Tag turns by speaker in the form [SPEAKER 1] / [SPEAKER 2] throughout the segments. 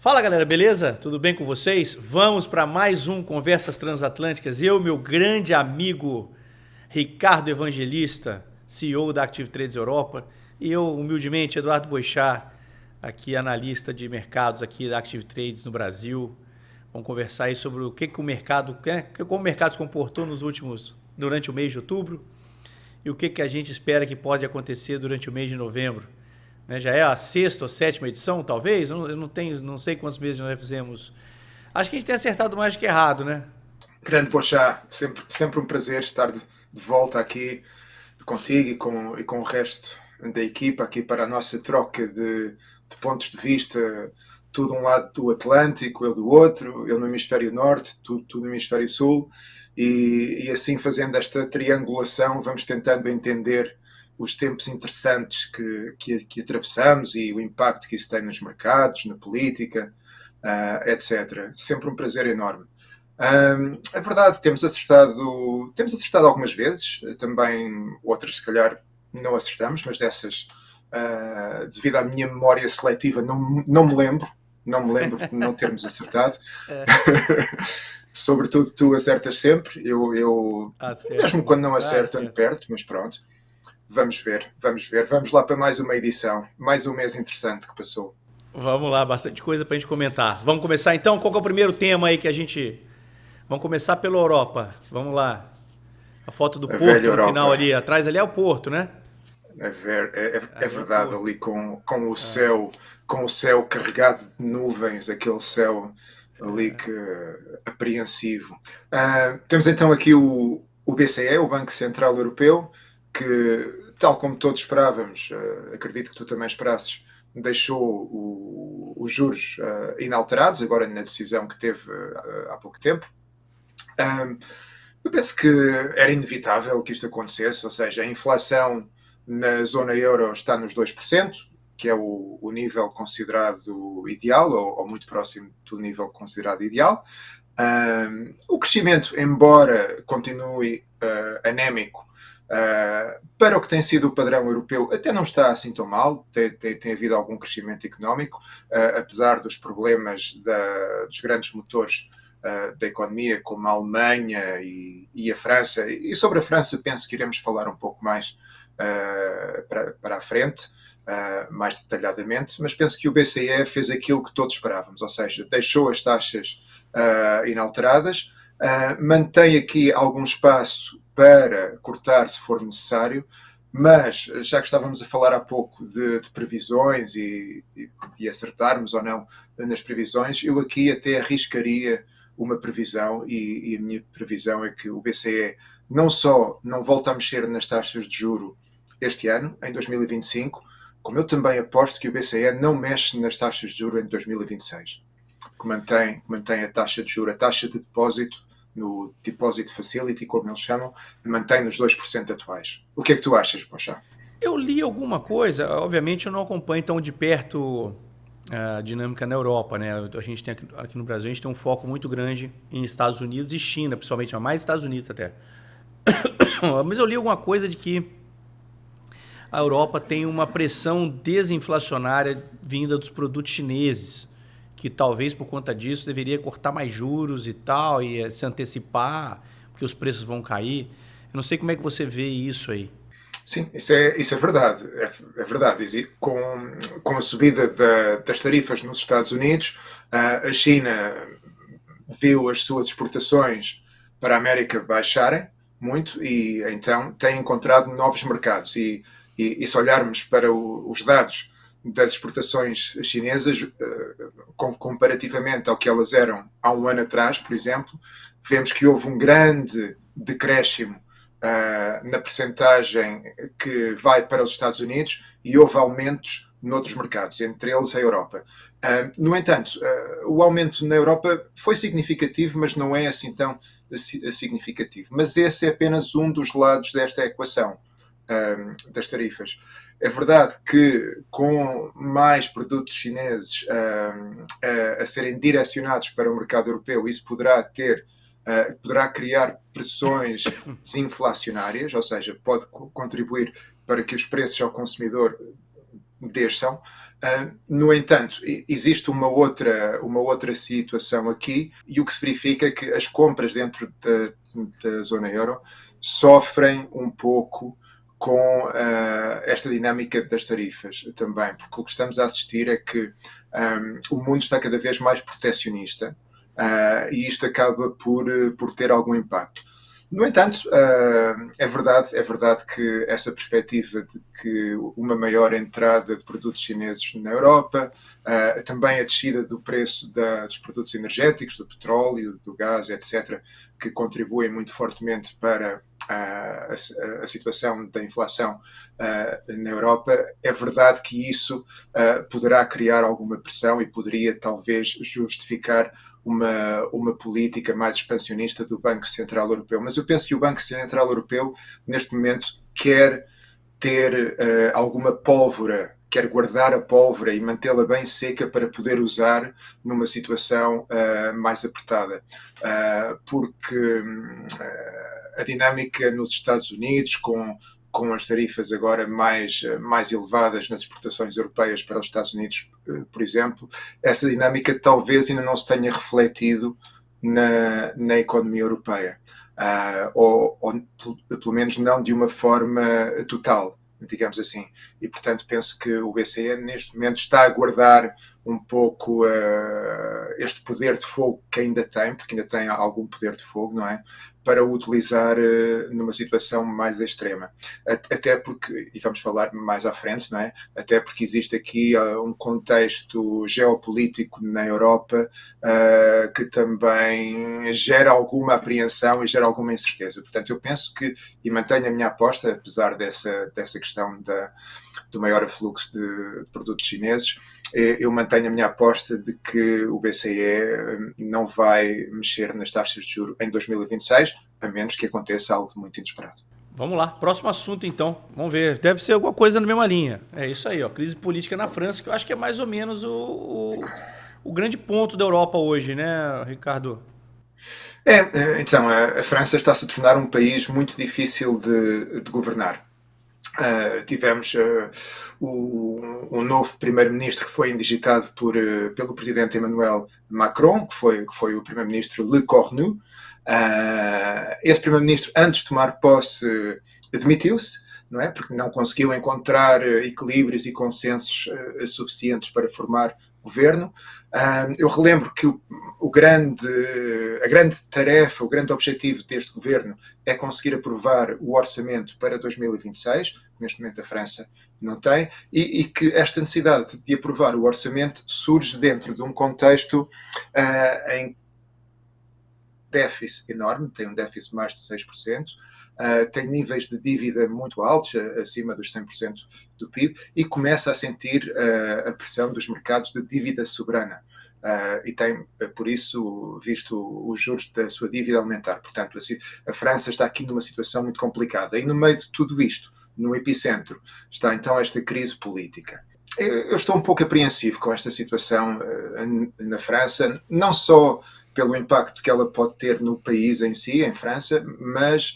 [SPEAKER 1] Fala galera, beleza? Tudo bem com vocês? Vamos para mais um Conversas Transatlânticas. Eu, meu grande amigo Ricardo Evangelista, CEO da Active Trades Europa, e eu, humildemente, Eduardo Boixá, aqui analista de mercados aqui da Active Trades no Brasil. Vamos conversar aí sobre o que o mercado, como o mercado se comportou durante o mês de outubro e o que a gente espera que pode acontecer durante o mês de novembro. Né? Já é a sexta ou sétima edição, talvez? Eu não sei quantos meses nós já fizemos. Acho que a gente tem acertado mais do que errado, né?
[SPEAKER 2] Grande Boixá, sempre um prazer estar de volta aqui contigo e com o resto da equipa aqui para a nossa troca de pontos de vista, tu de um lado do Atlântico, eu do outro, eu no hemisfério norte, tu no hemisfério sul, e assim fazendo esta triangulação vamos tentando entender os tempos interessantes que atravessamos e o impacto que isso tem nos mercados, na política, etc. Sempre um prazer enorme. É verdade, temos acertado algumas vezes, também outras se calhar não acertamos, mas dessas, devido à minha memória seletiva, não me lembro de não termos acertado. Sobretudo tu acertas sempre, eu
[SPEAKER 1] Acerto
[SPEAKER 2] mesmo quando
[SPEAKER 1] muito.
[SPEAKER 2] não
[SPEAKER 1] Ah,
[SPEAKER 2] acerto ando
[SPEAKER 1] certo.
[SPEAKER 2] perto, mas pronto, vamos lá para mais uma edição, mais um mês interessante que passou.
[SPEAKER 1] Vamos lá, bastante coisa pra gente comentar. Vamos começar então? Qual que é o primeiro tema aí que a gente. Vamos começar pela Europa. Vamos lá. A foto do
[SPEAKER 2] A velha
[SPEAKER 1] Porto no final
[SPEAKER 2] Europa.
[SPEAKER 1] ali. Atrás ali é o Porto, né?
[SPEAKER 2] É
[SPEAKER 1] Ali é o
[SPEAKER 2] verdade,
[SPEAKER 1] Porto.
[SPEAKER 2] ali com o céu carregado de nuvens, aquele céu ali que apreensivo. Temos então aqui o BCE, o Banco Central Europeu, que, tal como todos esperávamos, acredito que tu também esperasses, deixou os juros inalterados, agora na decisão que teve há pouco tempo. Um, eu penso que era inevitável que isto acontecesse, ou seja, a inflação na zona euro está nos 2%, que é o nível considerado ideal, ou muito próximo do nível considerado ideal. O crescimento, embora continue anémico, para o que tem sido o padrão europeu, até não está assim tão mal, tem havido algum crescimento económico, apesar dos problemas dos grandes motores da economia, como a Alemanha e a França. E sobre a França penso que iremos falar um pouco mais para a frente, mais detalhadamente, mas penso que o BCE fez aquilo que todos esperávamos, ou seja, deixou as taxas inalteradas, mantém aqui algum espaço para cortar se for necessário, mas já que estávamos a falar há pouco de previsões e de acertarmos ou não nas previsões, eu aqui até arriscaria uma previsão, e a minha previsão é que o BCE não só não volta a mexer nas taxas de juro este ano, em 2025, como eu também aposto que o BCE não mexe nas taxas de juro em 2026, que mantém a taxa de juro, a taxa de depósito, no Deposit Facility, como eles chamam, mantém nos 2% atuais. O que é que tu achas, Pochá?
[SPEAKER 1] Eu li alguma coisa, obviamente eu não acompanho tão de perto a dinâmica na Europa, né? A gente tem aqui no Brasil, a gente tem um foco muito grande em Estados Unidos e China, principalmente, mais Estados Unidos até. Mas eu li alguma coisa de que a Europa tem uma pressão desinflacionária vinda dos produtos chineses, que talvez por conta disso deveria cortar mais juros e tal, e se antecipar, porque os preços vão cair. Eu não sei como é que você vê isso aí.
[SPEAKER 2] Sim, isso é verdade. É verdade. Com a subida das tarifas nos Estados Unidos, a China viu as suas exportações para a América baixarem muito e então tem encontrado novos mercados. E se olharmos para os dados das exportações chinesas, comparativamente ao que elas eram há um ano atrás, por exemplo, vemos que houve um grande decréscimo na percentagem que vai para os Estados Unidos e houve aumentos noutros mercados, entre eles a Europa. No entanto, o aumento na Europa foi significativo, mas não é assim tão significativo. Mas esse é apenas um dos lados desta equação das tarifas. É verdade que com mais produtos chineses a serem direcionados para o mercado europeu, isso poderá criar pressões desinflacionárias, ou seja, pode contribuir para que os preços ao consumidor deixam. No entanto, existe uma outra situação aqui, e o que se verifica é que as compras dentro da zona euro sofrem um pouco com esta dinâmica das tarifas também, porque o que estamos a assistir é que o mundo está cada vez mais protecionista, e isto acaba por ter algum impacto. No entanto, é verdade que essa perspectiva de que uma maior entrada de produtos chineses na Europa, também a descida do preço dos produtos energéticos, do petróleo, do gás, etc., que contribuem muito fortemente para a situação da inflação na Europa, é verdade que isso poderá criar alguma pressão e poderia talvez justificar uma política mais expansionista do Banco Central Europeu. Mas eu penso que o Banco Central Europeu, neste momento, quer ter alguma pólvora, quer guardar a pólvora e mantê-la bem seca para poder usar numa situação mais apertada. Porque a dinâmica nos Estados Unidos, com as tarifas agora mais elevadas nas exportações europeias para os Estados Unidos, por exemplo, essa dinâmica talvez ainda não se tenha refletido na economia europeia, ou pelo menos não de uma forma total, digamos assim. E, portanto, penso que o BCE neste momento está a guardar um pouco este poder de fogo que ainda tem, porque ainda tem algum poder de fogo, não é? Para o utilizar numa situação mais extrema. Até porque, e vamos falar mais à frente, não é? Até porque existe aqui um contexto geopolítico na Europa que também gera alguma apreensão e gera alguma incerteza. Portanto, eu penso que, e mantenho a minha aposta, apesar dessa questão do maior afluxo de produtos chineses, eu mantenho a minha aposta de que o BCE não vai mexer nas taxas de juros em 2026, a menos que aconteça algo muito inesperado.
[SPEAKER 1] Vamos lá, próximo assunto então. Vamos ver, deve ser alguma coisa na mesma linha. É isso aí, ó, crise política na França, que eu acho que é mais ou menos o grande ponto da Europa hoje, né, Ricardo?
[SPEAKER 2] Então, a França está a se tornar um país muito difícil de governar. Tivemos o novo primeiro-ministro que foi indigitado pelo presidente Emmanuel Macron, que foi o primeiro-ministro Le Cornu. Esse primeiro-ministro, antes de tomar posse, demitiu-se, não é? Porque não conseguiu encontrar equilíbrios e consensos suficientes para formar governo. Eu relembro que a grande tarefa, o grande objetivo deste governo é conseguir aprovar o orçamento para 2026, que neste momento a França não tem, e que esta necessidade de aprovar o orçamento surge dentro de um contexto em déficit enorme, tem um déficit de mais de 6%, tem níveis de dívida muito altos, acima dos 100% do PIB, e começa a sentir a pressão dos mercados de dívida soberana. E tem, por isso, visto os juros da sua dívida aumentar. Portanto, a França está aqui numa situação muito complicada. E no meio de tudo isto, no epicentro, está então esta crise política. Eu estou um pouco apreensivo com esta situação na França, não só pelo impacto que ela pode ter no país em si, em França, mas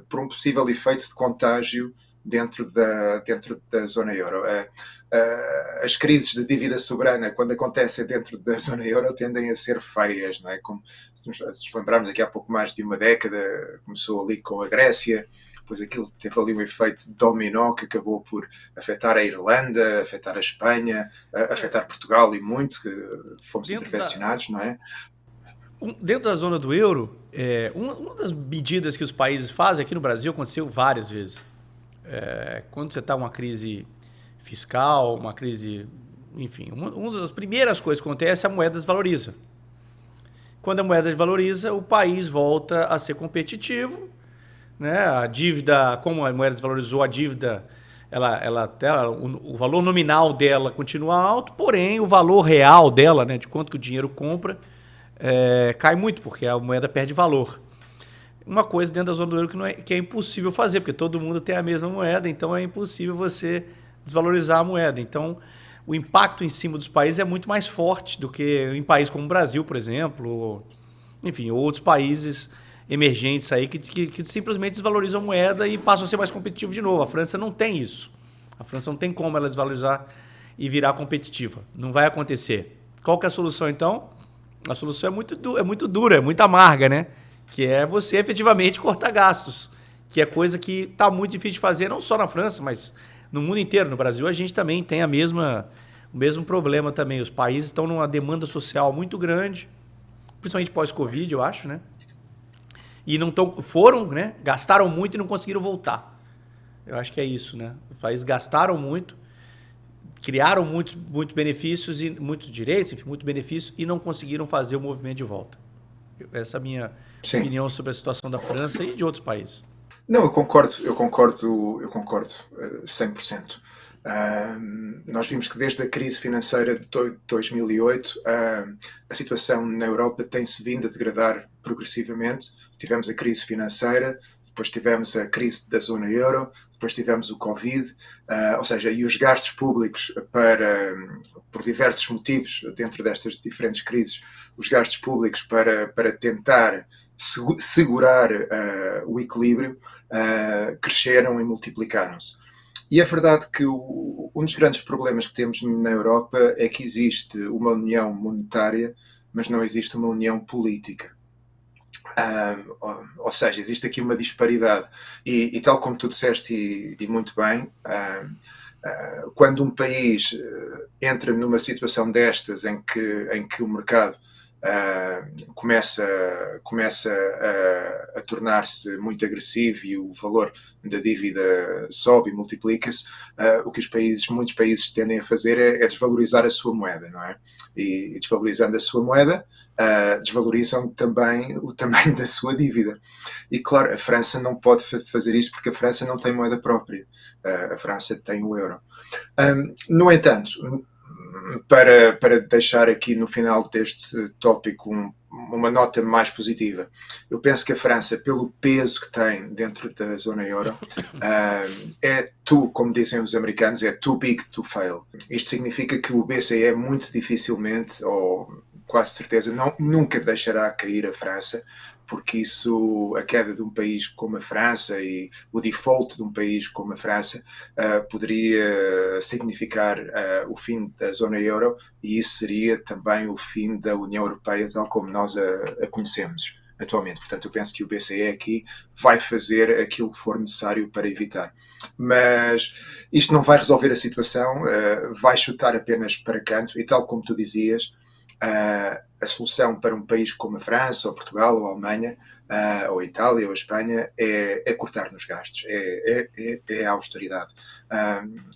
[SPEAKER 2] por um possível efeito de contágio dentro da zona euro. As crises de dívida soberana, quando acontecem dentro da zona euro, tendem a ser feias, não é? Como se nos lembrarmos, aqui há pouco mais de uma década, começou ali com a Grécia, depois aquilo teve ali um efeito dominó que acabou por afetar a Irlanda, afetar a Espanha, afetar Portugal e muito, que fomos intervencionados, não é?
[SPEAKER 1] Dentro da zona do euro, uma das medidas que os países fazem, aqui no Brasil aconteceu várias vezes, quando você está numa crise fiscal, uma crise, enfim, uma das primeiras coisas que acontece é a moeda desvaloriza. Quando a moeda desvaloriza, o país volta a ser competitivo, né? A dívida, como a moeda desvalorizou, a dívida, o valor nominal dela continua alto, porém o valor real dela, né, de quanto que o dinheiro compra, cai muito, porque a moeda perde valor. Uma coisa dentro da zona do euro que é impossível fazer, porque todo mundo tem a mesma moeda, então é impossível você desvalorizar a moeda. Então, o impacto em cima dos países é muito mais forte do que em países como o Brasil, por exemplo, ou, enfim, outros países emergentes aí que simplesmente desvalorizam a moeda e passam a ser mais competitivos de novo. A França não tem isso. A França não tem como ela desvalorizar e virar competitiva. Não vai acontecer. Qual que é a solução, então? A solução é muito dura, é muito amarga, né? Que é você efetivamente cortar gastos, que é coisa que está muito difícil de fazer, não só na França, mas no mundo inteiro. No Brasil, a gente também tem o mesmo problema também. Os países estão numa demanda social muito grande, principalmente pós-Covid, eu acho, né? E foram, né? Gastaram muito e não conseguiram voltar. Eu acho que é isso, né? Os países gastaram muito, criaram muitos benefícios e muitos direitos, enfim, muitos benefícios e não conseguiram fazer o movimento de volta. Essa é a minha opinião sobre a situação da França e de outros países.
[SPEAKER 2] Não, eu concordo 100%. Nós vimos que desde a crise financeira de 2008, a situação na Europa tem-se vindo a degradar progressivamente. Tivemos a crise financeira, depois tivemos a crise da zona euro, depois tivemos o Covid, ou seja, e os gastos públicos por diversos motivos, dentro destas diferentes crises, os gastos públicos para tentar segurar o equilíbrio, cresceram e multiplicaram-se. E é verdade que um dos grandes problemas que temos na Europa é que existe uma união monetária, mas não existe uma união política. Ou seja, existe aqui uma disparidade. E tal como tu disseste, e muito bem, quando um país entra numa situação destas em que o mercado começa a tornar-se muito agressivo e o valor da dívida sobe e multiplica-se, o que muitos países tendem a fazer é desvalorizar a sua moeda, não é? E desvalorizando a sua moeda, desvalorizam também o tamanho da sua dívida. E claro, a França não pode fazer isto porque a França não tem moeda própria. A França tem o euro. No entanto, para deixar aqui no final deste tópico uma nota mais positiva, eu penso que a França, pelo peso que tem dentro da zona euro, como dizem os americanos, é too big to fail. Isto significa que o BCE muito dificilmente, ou quase certeza, nunca deixará cair a França, porque a queda de um país como a França e o default de um país como a França poderia significar o fim da zona euro, e isso seria também o fim da União Europeia tal como nós a conhecemos atualmente. Portanto, eu penso que o BCE aqui vai fazer aquilo que for necessário para evitar. Mas isto não vai resolver a situação, vai chutar apenas para canto, e tal como tu dizias, a solução para um país como a França, ou Portugal, ou a Alemanha, ou a Itália, ou a Espanha, é cortar nos gastos, é a austeridade.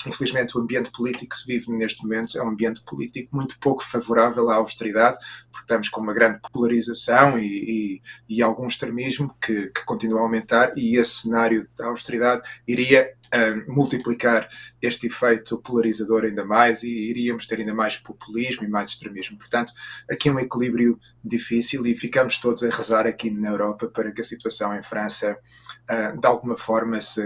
[SPEAKER 2] Infelizmente, o ambiente político que se vive neste momento é um ambiente político muito pouco favorável à austeridade, porque estamos com uma grande polarização e algum extremismo que continua a aumentar, e esse cenário da austeridade iria multiplicar este efeito polarizador ainda mais, e iríamos ter ainda mais populismo e mais extremismo. Portanto, aqui é um equilíbrio difícil, e ficamos todos a rezar aqui na Europa para que a situação em França de alguma forma se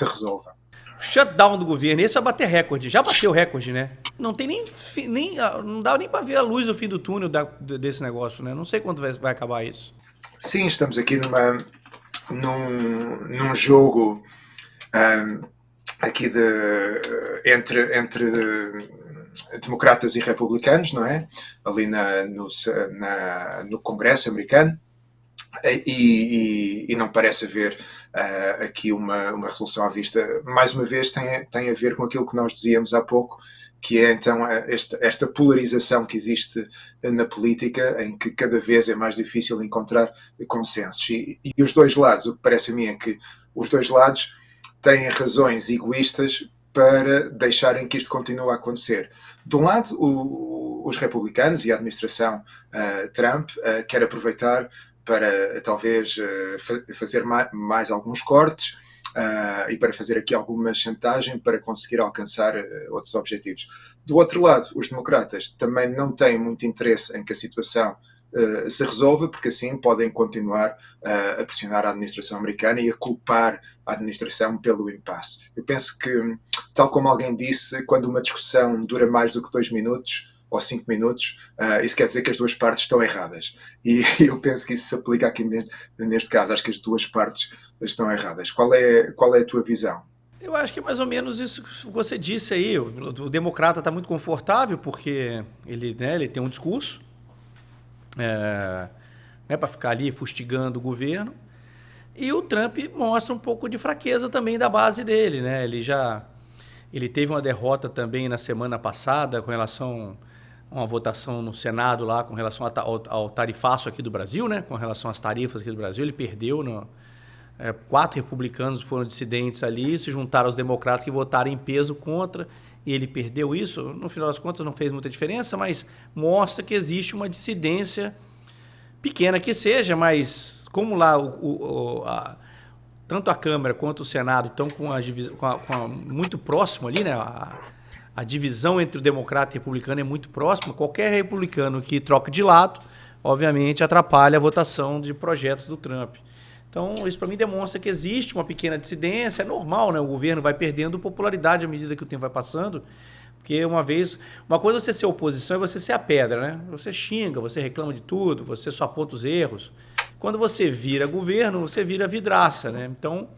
[SPEAKER 2] resolva.
[SPEAKER 1] Shutdown do governo, esse vai bater recorde. Já bateu recorde, né? Não tem não dá nem para ver a luz do fim do túnel desse negócio, né? Não sei quando vai acabar isso.
[SPEAKER 2] Sim, estamos aqui num jogo aqui entre democratas e republicanos, não é? Ali no Congresso americano, e não parece haver aqui uma resolução à vista. Mais uma vez tem a ver com aquilo que nós dizíamos há pouco, que é então esta polarização que existe na política, em que cada vez é mais difícil encontrar consensos. E os dois lados, o que parece a mim é que os dois lados têm razões egoístas para deixarem que isto continue a acontecer. De um lado, os republicanos e a administração Trump quer aproveitar para talvez fazer mais alguns cortes e para fazer aqui alguma chantagem para conseguir alcançar outros objetivos. Do outro lado, os democratas também não têm muito interesse em que a situação se resolva, porque assim podem continuar a pressionar a administração americana e a culpar a administração pelo impasse. Eu penso que, tal como alguém disse, quando uma discussão dura mais do que 2 minutos ou 5 minutos, isso quer dizer que as duas partes estão erradas. E eu penso que isso se aplica aqui neste caso. Acho que as duas partes estão erradas. Qual é a tua visão?
[SPEAKER 1] Eu acho que é mais ou menos isso que você disse aí. O democrata está muito confortável porque ele tem um discurso para ficar ali fustigando o governo. E o Trump mostra um pouco de fraqueza também da base dele, né? Ele teve uma derrota também na semana passada com relação a uma votação no Senado lá com relação ao tarifaço aqui do Brasil, né? Com relação às tarifas aqui do Brasil. Ele perdeu. 4 republicanos foram dissidentes ali, se juntaram aos democratas que votaram em peso contra, e ele perdeu isso. No final das contas não fez muita diferença, mas mostra que existe uma dissidência pequena que seja, mas como lá tanto a Câmara quanto o Senado estão muito próximo ali, né? A divisão entre o democrata e o republicano é muito próxima. Qualquer republicano que troca de lado, obviamente, atrapalha a votação de projetos do Trump. Então, isso para mim demonstra que existe uma pequena dissidência. É normal, né? O governo vai perdendo popularidade à medida que o tempo vai passando. Porque uma coisa é você ser oposição e você ser a pedra, né? Você xinga, você reclama de tudo, você só aponta os erros. Quando você vira governo, você vira vidraça, né? Então,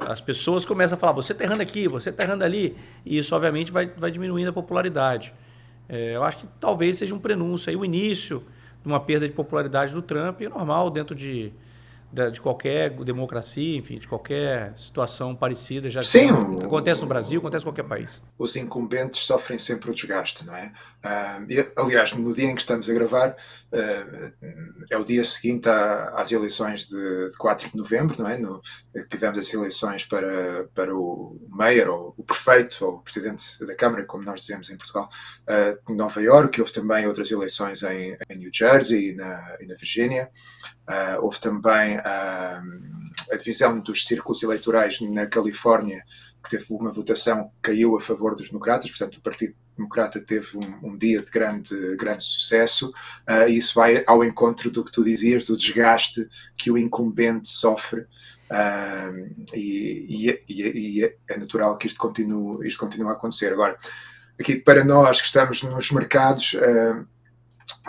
[SPEAKER 1] as pessoas começam a falar, você está errando aqui, você está errando ali. E isso, obviamente, vai diminuindo a popularidade. Eu acho que talvez seja um prenúncio aí, o início de uma perda de popularidade do Trump, é normal dentro de qualquer democracia, enfim, de qualquer situação parecida.
[SPEAKER 2] Sim,
[SPEAKER 1] acontece no Brasil, acontece em qualquer país.
[SPEAKER 2] Os incumbentes sofrem sempre o desgaste, não é? Aliás, no dia em que estamos a gravar, é o dia seguinte às eleições de 4 de novembro, não é? Tivemos as eleições para o mayor, ou o prefeito, ou o presidente da Câmara, como nós dizemos em Portugal, em Nova Iorque. Houve também outras eleições em New Jersey e na Virgínia. Houve também a divisão dos círculos eleitorais na Califórnia, que teve uma votação que caiu a favor dos democratas. Portanto, o Partido Democrata teve um dia de grande sucesso, e isso vai ao encontro do que tu dizias, do desgaste que o incumbente sofre, e é natural que isto continue a acontecer. Agora, aqui para nós que estamos nos mercados,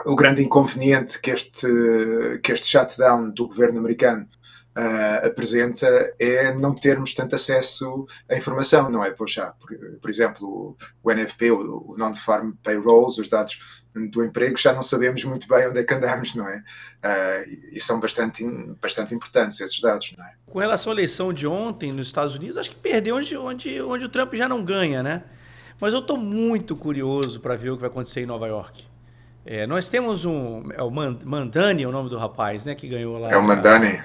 [SPEAKER 2] o grande inconveniente que este shutdown do governo americano apresenta é não termos tanto acesso à informação, não é? Por exemplo, o NFP, o Non-Farm Payrolls, os dados do emprego, já não sabemos muito bem onde é que andamos, não é? E são bastante importantes esses dados, não é?
[SPEAKER 1] Com relação à eleição de ontem nos Estados Unidos, acho que perdeu onde o Trump já não ganha, né? Mas eu estou muito curioso para ver o que vai acontecer em Nova York. Nós temos o Mandani, é o nome do rapaz, né, que ganhou lá.
[SPEAKER 2] É o Mandani.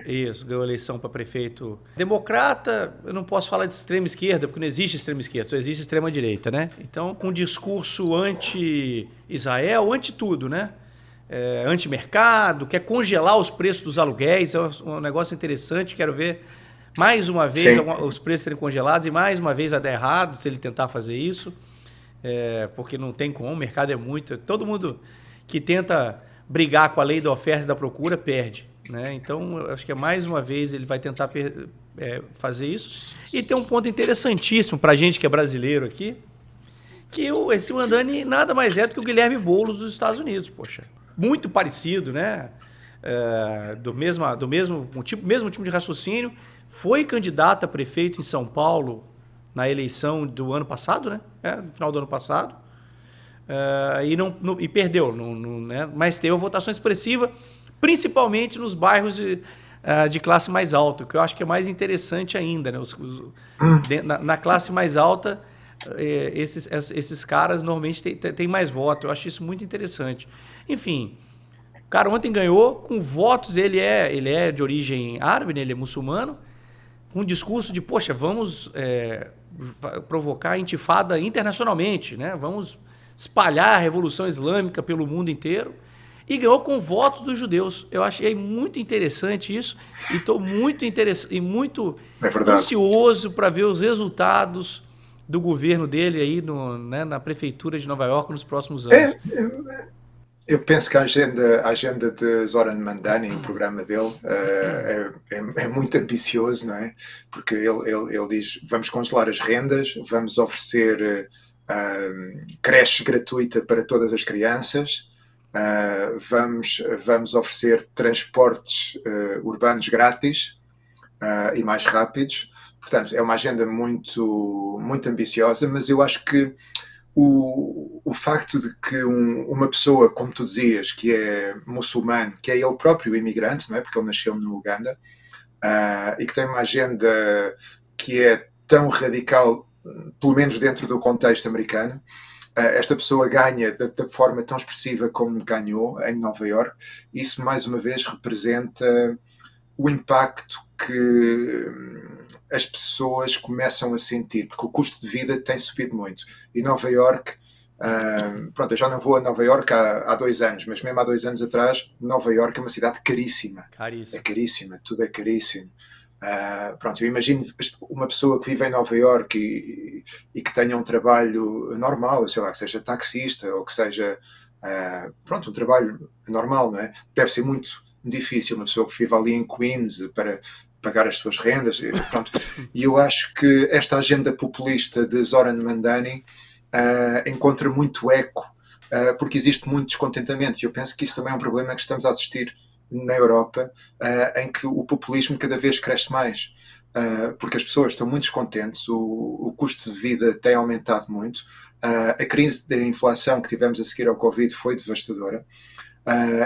[SPEAKER 1] Isso, ganhou a eleição para prefeito. Democrata, eu não posso falar de extrema esquerda, porque não existe extrema esquerda, só existe extrema direita, né? Então, com um discurso anti-Israel, anti-tudo, né? Anti-mercado, quer congelar os preços dos aluguéis, é um negócio interessante, quero ver mais uma vez os preços serem congelados, e mais uma vez vai dar errado se ele tentar fazer isso. Porque não tem como, o mercado é muito... Todo mundo que tenta brigar com a lei da oferta e da procura perde, né? Então, eu acho que mais uma vez ele vai tentar fazer isso. E tem um ponto interessantíssimo para a gente que é brasileiro aqui, que esse Mandani nada mais é do que o Guilherme Boulos dos Estados Unidos, poxa. Muito parecido, né? Do mesmo tipo de raciocínio. Foi candidato a prefeito em São Paulo na eleição do ano passado, né? No final do ano passado. E perdeu, né? Mas teve uma votação expressiva, principalmente nos bairros de classe mais alta, que eu acho que é mais interessante ainda, né? Na classe mais alta, esses caras normalmente têm mais votos. Eu acho isso muito interessante. Enfim, o cara ontem ganhou com votos, ele é de origem árabe, né? Ele é muçulmano, com um discurso de, poxa, vamos provocar intifada internacionalmente, né? Vamos espalhar a Revolução Islâmica pelo mundo inteiro, e ganhou com votos dos judeus. Eu achei muito interessante isso, e estou muito ansioso para ver os resultados do governo dele aí na prefeitura de Nova York nos próximos anos.
[SPEAKER 2] Eu penso que a agenda de Zoran Mandani, o programa dele, é muito ambicioso, não é? Porque ele diz, vamos congelar as rendas, vamos oferecer creche gratuita para todas as crianças, vamos oferecer transportes urbanos grátis, e mais rápidos. Portanto, é uma agenda muito, muito ambiciosa, mas eu acho que o facto de que uma pessoa, como tu dizias, que é muçulmano, que é ele próprio imigrante, não é? Porque ele nasceu no Uganda, e que tem uma agenda que é tão radical, pelo menos dentro do contexto americano, esta pessoa ganha da forma tão expressiva como ganhou em Nova York. Isso, mais uma vez, representa o impacto que as pessoas começam a sentir, porque o custo de vida tem subido muito. E Nova York, pronto, eu já não vou a Nova York há 2 anos, mas mesmo há 2 anos atrás, Nova York é uma cidade caríssima.
[SPEAKER 1] Caríssimo.
[SPEAKER 2] É caríssima, tudo é caríssimo. Pronto, eu imagino uma pessoa que vive em Nova York e que tenha um trabalho normal, sei lá, que seja taxista ou que seja, pronto, um trabalho normal, não é? Deve ser muito difícil uma pessoa que vive ali em Queens para pagar as suas rendas, pronto. E eu acho que esta agenda populista de Zoran Mandani encontra muito eco, porque existe muito descontentamento, e eu penso que isso também é um problema que estamos a assistir na Europa, em que o populismo cada vez cresce mais, porque as pessoas estão muito descontentes, o custo de vida tem aumentado muito, a crise da inflação que tivemos a seguir ao Covid foi devastadora,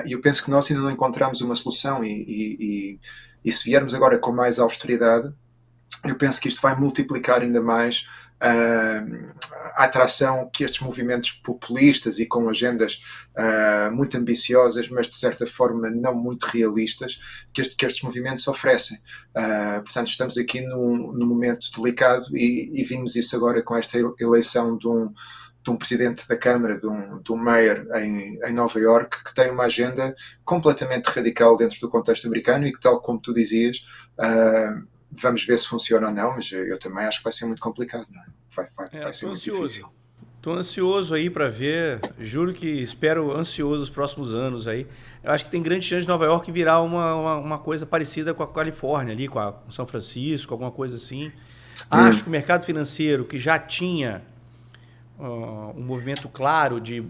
[SPEAKER 2] e eu penso que nós ainda não encontramos uma solução, e se viermos agora com mais austeridade, eu penso que isto vai multiplicar ainda mais a atração que estes movimentos populistas e com agendas muito ambiciosas, mas de certa forma não muito realistas, que estes movimentos oferecem. Portanto, estamos aqui num momento delicado e vimos isso agora com esta eleição de um presidente da Câmara, de um mayor em Nova York, que tem uma agenda completamente radical dentro do contexto americano e que, tal como tu dizias, vamos ver se funciona ou não, mas eu também acho que vai ser muito complicado, não é? Vai ser muito difícil.
[SPEAKER 1] Estou ansioso aí para ver, juro que espero ansioso os próximos anos aí. Eu acho que tem grande chance de Nova York virar uma coisa parecida com a Califórnia ali, com São Francisco, alguma coisa assim. Acho que o mercado financeiro, que já tinha um movimento claro de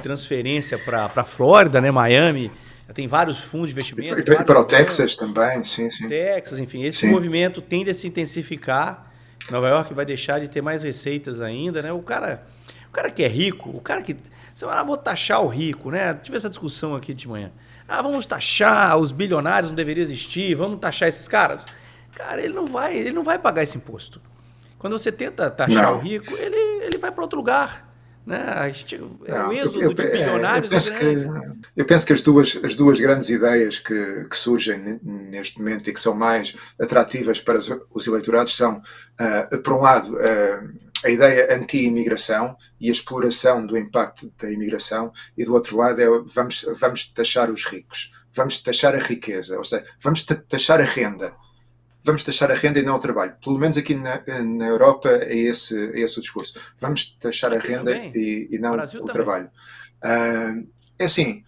[SPEAKER 1] transferência para a Flórida, né, Miami, tem vários fundos de investimento.
[SPEAKER 2] E para o Texas também, sim.
[SPEAKER 1] Texas, enfim, esse movimento tende a se intensificar. Nova York vai deixar de ter mais receitas ainda, né? O cara que é rico, o cara que... Você vai lá, vou taxar o rico, né? Tive essa discussão aqui de manhã. Vamos taxar, os bilionários não deveriam existir, vamos taxar esses caras. Cara, ele não vai pagar esse imposto. Quando você tenta taxar o rico, ele vai para outro lugar. Né? O êxodo de bilionários
[SPEAKER 2] eu penso que as duas grandes ideias que surgem neste momento e que são mais atrativas para os eleitorados são, por um lado, a ideia anti-imigração e a exploração do impacto da imigração, e do outro lado vamos taxar os ricos, vamos taxar a riqueza, ou seja, vamos taxar a renda. Vamos taxar a renda e não o trabalho. Pelo menos aqui na Europa é esse o discurso. Vamos taxar a renda e não o trabalho. É assim,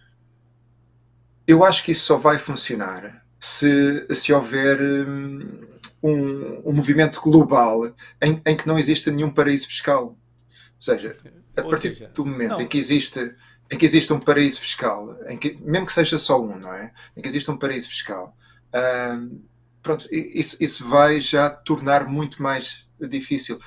[SPEAKER 2] eu acho que isso só vai funcionar se houver um movimento global em que não exista nenhum paraíso fiscal. Ou seja, a partir do momento em que existe um paraíso fiscal, mesmo que seja só um, não é? Em que existe um paraíso fiscal, pronto, isso vai já tornar muito mais difícil.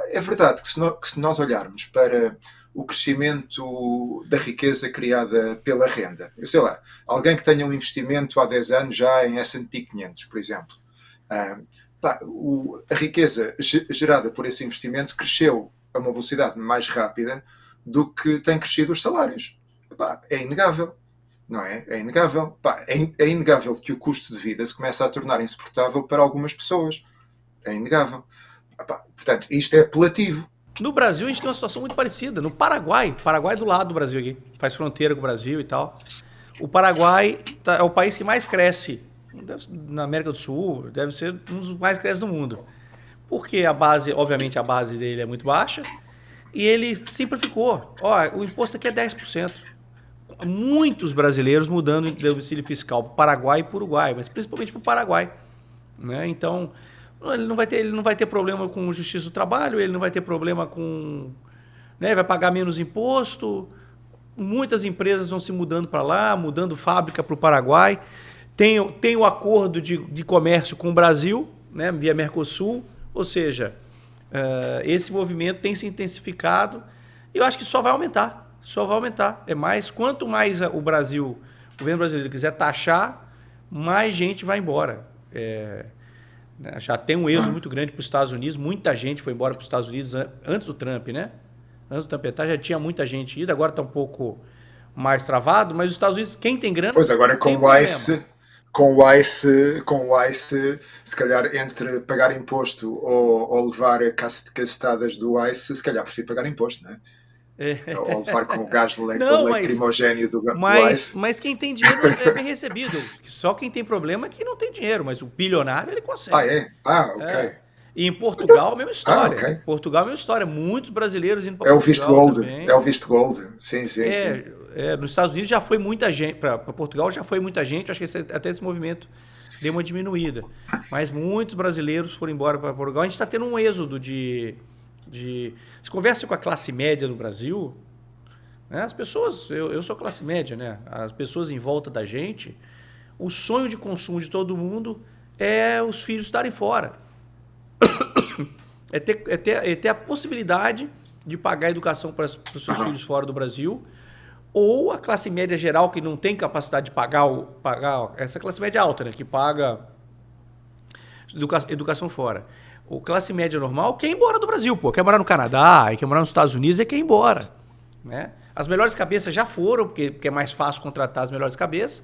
[SPEAKER 2] É verdade que se nós olharmos para o crescimento da riqueza criada pela renda, eu sei lá, alguém que tenha um investimento há 10 anos já em S&P 500, por exemplo, a riqueza gerada por esse investimento cresceu a uma velocidade mais rápida do que têm crescido os salários. É inegável. Não é? É inegável. É inegável que o custo de vida se começa a tornar insuportável para algumas pessoas. É inegável. Portanto, isto é apelativo.
[SPEAKER 1] No Brasil, a gente tem uma situação muito parecida. No Paraguai é do lado do Brasil aqui, faz fronteira com o Brasil e tal. O Paraguai é o país que mais cresce na América do Sul, deve ser um dos mais cresce do mundo. Porque obviamente a base dele é muito baixa, e ele simplificou. O imposto aqui é 10%. Muitos brasileiros mudando de domicílio fiscal para o Paraguai e para o Uruguai, mas principalmente para o Paraguai. Né? Então, ele não vai ter problema com justiça do trabalho, ele não vai ter problema com... Né? Vai pagar menos imposto. Muitas empresas vão se mudando para lá, mudando fábrica para o Paraguai. Tem o acordo de comércio com o Brasil, né, via Mercosul, ou seja, esse movimento tem se intensificado e eu acho que só vai aumentar. Quanto mais o governo brasileiro quiser taxar, mais gente vai embora. Já tem um êxodo muito grande para os Estados Unidos, muita gente foi embora para os Estados Unidos antes do Trump, né? Antes do Trump entrar, já tinha muita gente ido, agora está um pouco mais travado, mas os Estados Unidos, quem tem grana...
[SPEAKER 2] Pois, agora com o ICE, se calhar entre pagar imposto ou levar castadas do ICE, se calhar prefiro pagar imposto, não é? Ou levar com o gás lacrimogéneo do ICE.
[SPEAKER 1] Mas quem tem dinheiro é bem recebido. Só quem tem problema é que não tem dinheiro, mas o bilionário ele consegue.
[SPEAKER 2] Ok.
[SPEAKER 1] E em Portugal, a mesma história.
[SPEAKER 2] Okay.
[SPEAKER 1] Portugal, a mesma história. Muitos brasileiros indo para Portugal.
[SPEAKER 2] É o visto gold. Sim.
[SPEAKER 1] Nos Estados Unidos já foi muita gente. Para Portugal já foi muita gente. Acho que até esse movimento deu uma diminuída. Mas muitos brasileiros foram embora para Portugal. A gente está tendo um êxodo Se conversa com a classe média no Brasil, né, as pessoas... Eu sou classe média, né? As pessoas em volta da gente, o sonho de consumo de todo mundo é os filhos estarem fora. É ter a possibilidade de pagar a educação para os seus filhos fora do Brasil, ou a classe média geral que não tem capacidade de pagar essa classe média alta, né, que paga educação fora. O classe média normal quer ir embora do Brasil, quer morar no Canadá, quer morar nos Estados Unidos e quer ir embora, né? As melhores cabeças já foram, porque é mais fácil contratar as melhores cabeças.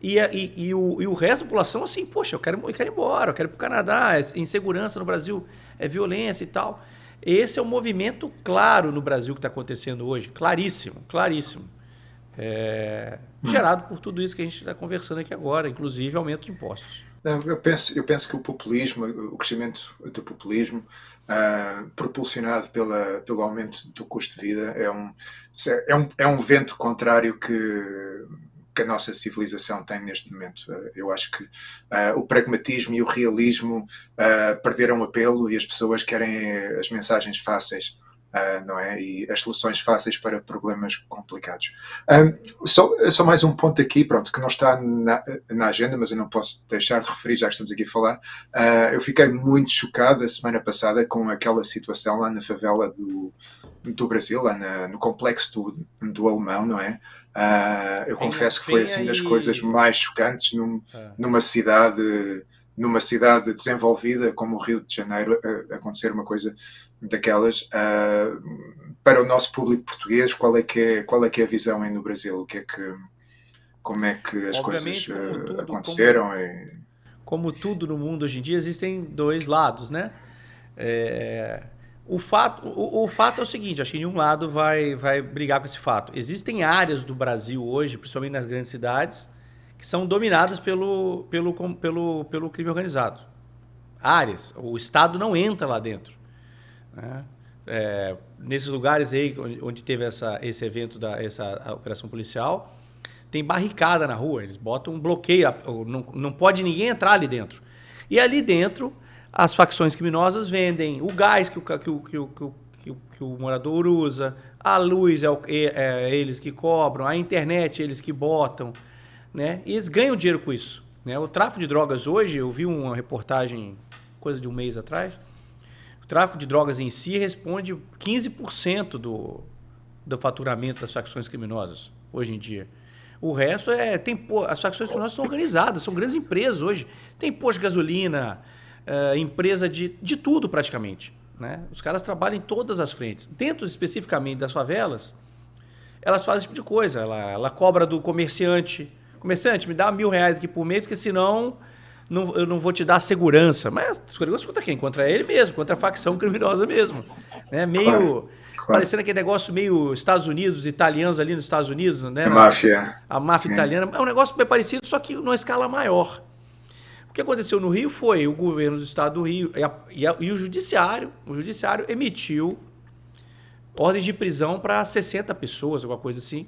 [SPEAKER 1] E o resto da população, assim, poxa, eu quero ir embora, eu quero ir para o Canadá, insegurança no Brasil, violência e tal. Esse é um movimento claro no Brasil que está acontecendo hoje, claríssimo. Gerado por tudo isso que a gente está conversando aqui agora, inclusive aumento de impostos.
[SPEAKER 2] Eu penso que o populismo, o crescimento do populismo, propulsionado pelo aumento do custo de vida, é um vento contrário que a nossa civilização tem neste momento. Eu acho que o pragmatismo e o realismo perderam apelo e as pessoas querem as mensagens fáceis, não é? E as soluções fáceis para problemas complicados. Só mais um ponto aqui, pronto, que não está na agenda, mas eu não posso deixar de referir, já que estamos aqui a falar. Eu fiquei muito chocado a semana passada com aquela situação lá na favela do Brasil, lá no complexo do Alemão, não é? Eu confesso que foi assim das coisas mais chocantes numa cidade desenvolvida como o Rio de Janeiro, acontecer uma coisa daquelas. Para o nosso público português, qual é que é a visão aí no Brasil? Como é que as coisas aconteceram?
[SPEAKER 1] Como tudo no mundo hoje em dia, existem dois lados, né? O fato é o seguinte, acho que nenhum lado vai brigar com esse fato. Existem áreas do Brasil hoje, principalmente nas grandes cidades, que são dominadas pelo crime organizado. Áreas. O Estado não entra lá dentro, né? Nesses lugares aí onde teve esse evento, essa operação policial, tem barricada na rua. Eles botam um bloqueio, não pode ninguém entrar ali dentro. E ali dentro... as facções criminosas vendem o gás que o morador usa, a luz é eles que cobram, a internet eles que botam, né? E eles ganham dinheiro com isso, né? O tráfico de drogas hoje, eu vi uma reportagem, coisa de um mês atrás, o tráfico de drogas em si responde 15% do faturamento das facções criminosas hoje em dia. O resto as facções criminosas são organizadas, são grandes empresas hoje. Tem posto de gasolina, empresa de tudo praticamente, né? Os caras trabalham em todas as frentes. Dentro especificamente das favelas, elas fazem esse tipo de coisa. Ela cobra do comerciante, me dá R$1.000 aqui por mês, porque senão eu não vou te dar segurança. Mas segurança contra quem? Contra ele mesmo, contra a facção criminosa mesmo, né? Claro. Parecendo aquele negócio meio Estados Unidos, italianos ali nos Estados Unidos, né? A máfia italiana. É um negócio bem parecido, só que numa escala maior. O que aconteceu no Rio foi o governo do estado do Rio e o judiciário emitiu ordens de prisão para 60 pessoas, alguma coisa assim.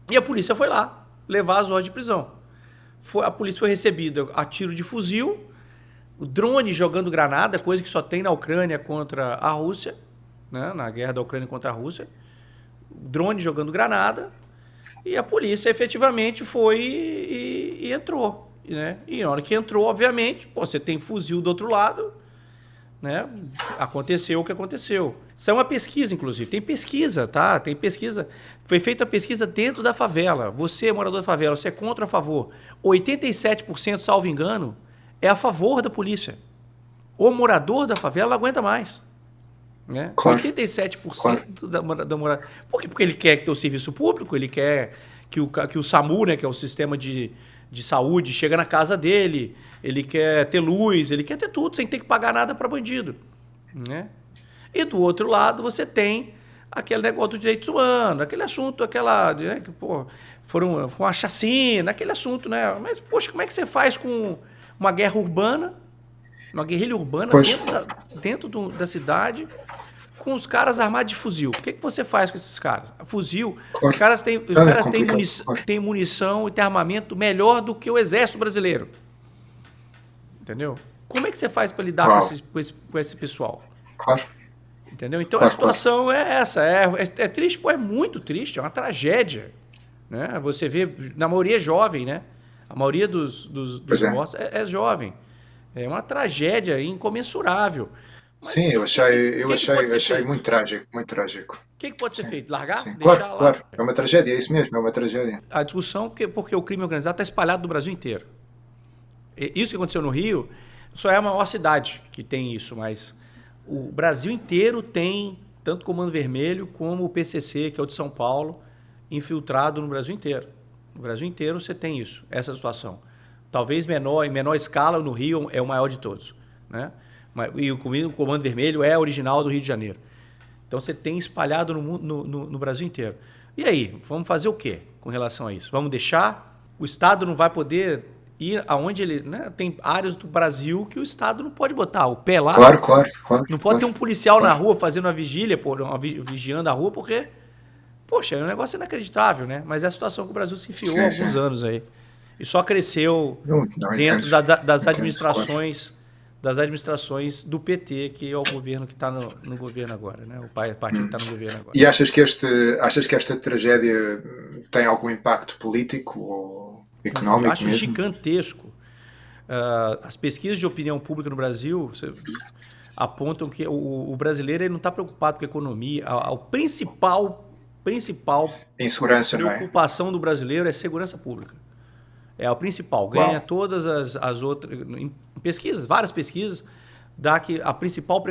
[SPEAKER 1] E a polícia foi lá levar as ordens de prisão. A polícia foi recebida a tiro de fuzil, o drone jogando granada, coisa que só tem na Ucrânia contra a Rússia, né? Na guerra da Ucrânia contra a Rússia. Drone jogando granada, e a polícia efetivamente foi e entrou. né? E na hora que entrou, obviamente, pô, você tem fuzil do outro lado, né? Aconteceu o que aconteceu. Isso é uma pesquisa, inclusive. Tem pesquisa, tá? Tem pesquisa. Foi feita a pesquisa dentro da favela. Você, morador da favela, você é contra ou a favor? 87%, salvo engano, é a favor da polícia. O morador da favela não aguenta mais. Né?
[SPEAKER 2] Claro.
[SPEAKER 1] 87% da morador. Por quê? Porque ele quer ter o serviço público, ele quer que o SAMU, né, que é o sistema de saúde, chega na casa dele, ele quer ter luz, ele quer ter tudo, sem ter que pagar nada para bandido. Né? E do outro lado você tem aquele negócio dos direitos humanos, aquele assunto, né, que, pô, foi uma chacina, aquele assunto, né? Mas, poxa, como é que você faz com uma guerra urbana, uma guerrilha urbana dentro da cidade, com os caras armados de fuzil? O que você faz com esses caras? Fuzil, os caras têm munição e têm armamento melhor do que o exército brasileiro. Entendeu? Como é que você faz para lidar com esse pessoal?
[SPEAKER 2] Claro.
[SPEAKER 1] Entendeu? Então a situação é essa. É triste, pô, é muito triste, é uma tragédia. Né? Você vê, na maioria é jovem, né? A maioria dos mortos é jovem. É uma tragédia incomensurável. Mas,
[SPEAKER 2] sim, eu achei muito trágico, muito trágico.
[SPEAKER 1] O que pode ser feito? Largar?
[SPEAKER 2] Sim.
[SPEAKER 1] Deixar lá?
[SPEAKER 2] Claro. É uma tragédia, é isso mesmo, é uma tragédia.
[SPEAKER 1] A discussão, porque o crime organizado está espalhado no Brasil inteiro. Isso que aconteceu no Rio só é a maior cidade que tem isso, mas o Brasil inteiro tem tanto o Comando Vermelho como o PCC, que é o de São Paulo, infiltrado no Brasil inteiro. No Brasil inteiro você tem isso, essa situação. Talvez em menor escala, no Rio é o maior de todos. Né? E o Comando Vermelho é original do Rio de Janeiro. Então você tem espalhado no Brasil inteiro. E aí, vamos fazer o quê com relação a isso? Vamos deixar? O Estado não vai poder ir aonde ele... Né? Tem áreas do Brasil que o Estado não pode botar o pé lá.
[SPEAKER 2] Claro.
[SPEAKER 1] Não pode ter um policial na rua fazendo uma vigília, vigiando a rua, porque... Poxa, é um negócio inacreditável, né? Mas é a situação que o Brasil se enfiou há alguns anos aí. E só cresceu dentro das administrações do PT, que é o governo que está no governo agora, né? O partido que está no governo agora.
[SPEAKER 2] E achas que esta tragédia tem algum impacto político ou económico?
[SPEAKER 1] Eu acho
[SPEAKER 2] mesmo?
[SPEAKER 1] Gigantesco. As pesquisas de opinião pública no Brasil apontam que o brasileiro ele não está preocupado com a economia. A principal
[SPEAKER 2] insegurança,
[SPEAKER 1] preocupação do brasileiro é segurança pública. É a principal. Ganha todas as outras... Em pesquisas, várias pesquisas, dá que a principal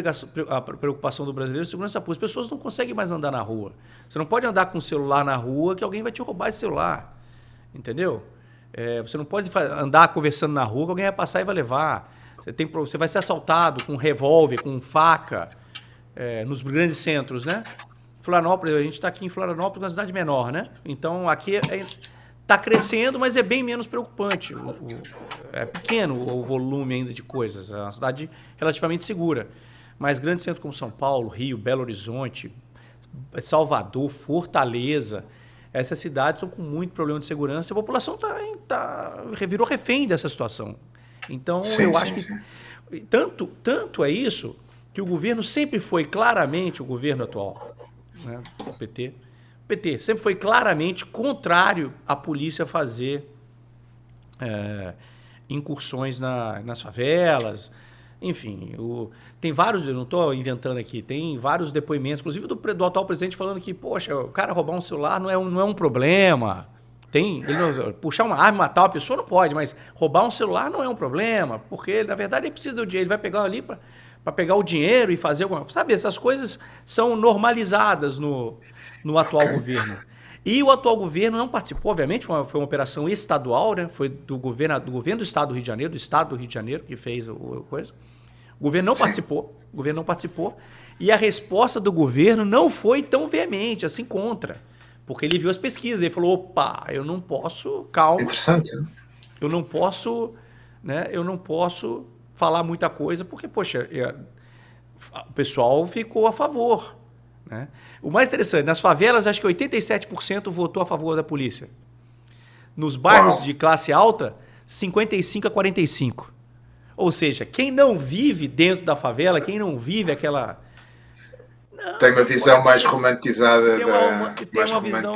[SPEAKER 1] preocupação do brasileiro é segurança pública. As pessoas não conseguem mais andar na rua. Você não pode andar com o celular na rua que alguém vai te roubar esse celular. Entendeu? Você não pode andar conversando na rua que alguém vai passar e vai levar. Você vai ser assaltado com revólver, com faca, nos grandes centros, né? Florianópolis, a gente está aqui em Florianópolis, uma cidade menor, né? Então, aqui está crescendo, mas é bem menos preocupante. É pequeno o volume ainda de coisas. É uma cidade relativamente segura. Mas grandes centros como São Paulo, Rio, Belo Horizonte, Salvador, Fortaleza, essas cidades estão com muito problema de segurança. A população virou refém dessa situação. Então, eu acho que tanto é isso que o governo sempre foi claramente, o governo atual, né, o PT sempre foi claramente contrário à polícia fazer incursões nas favelas. Enfim, tem vários, eu não estou inventando aqui, tem vários depoimentos, inclusive do atual presidente falando que, poxa, o cara roubar um celular não é um problema. Puxar uma arma e matar uma pessoa não pode, mas roubar um celular não é um problema, porque, na verdade, ele precisa do dinheiro, ele vai pegar ali para pegar o dinheiro e fazer alguma coisa. Sabe, essas coisas são normalizadas no atual governo. E o atual governo não participou, obviamente, foi uma operação estadual, né? Foi do governo do Estado do Rio de Janeiro, do Estado do Rio de Janeiro, que fez a coisa. O governo não participou, e a resposta do governo não foi tão veemente, assim, contra. Porque ele viu as pesquisas, ele falou, opa, eu não posso, calma.
[SPEAKER 2] Interessante.
[SPEAKER 1] Eu não posso falar muita coisa, porque, poxa, o pessoal ficou a favor. Né? O mais interessante, nas favelas, acho que 87% votou a favor da polícia. Nos bairros de classe alta, 55-45%. Ou seja, quem não vive dentro da favela, quem não vive aquela... Não,
[SPEAKER 2] tem uma visão mais romantizada,
[SPEAKER 1] tem uma visão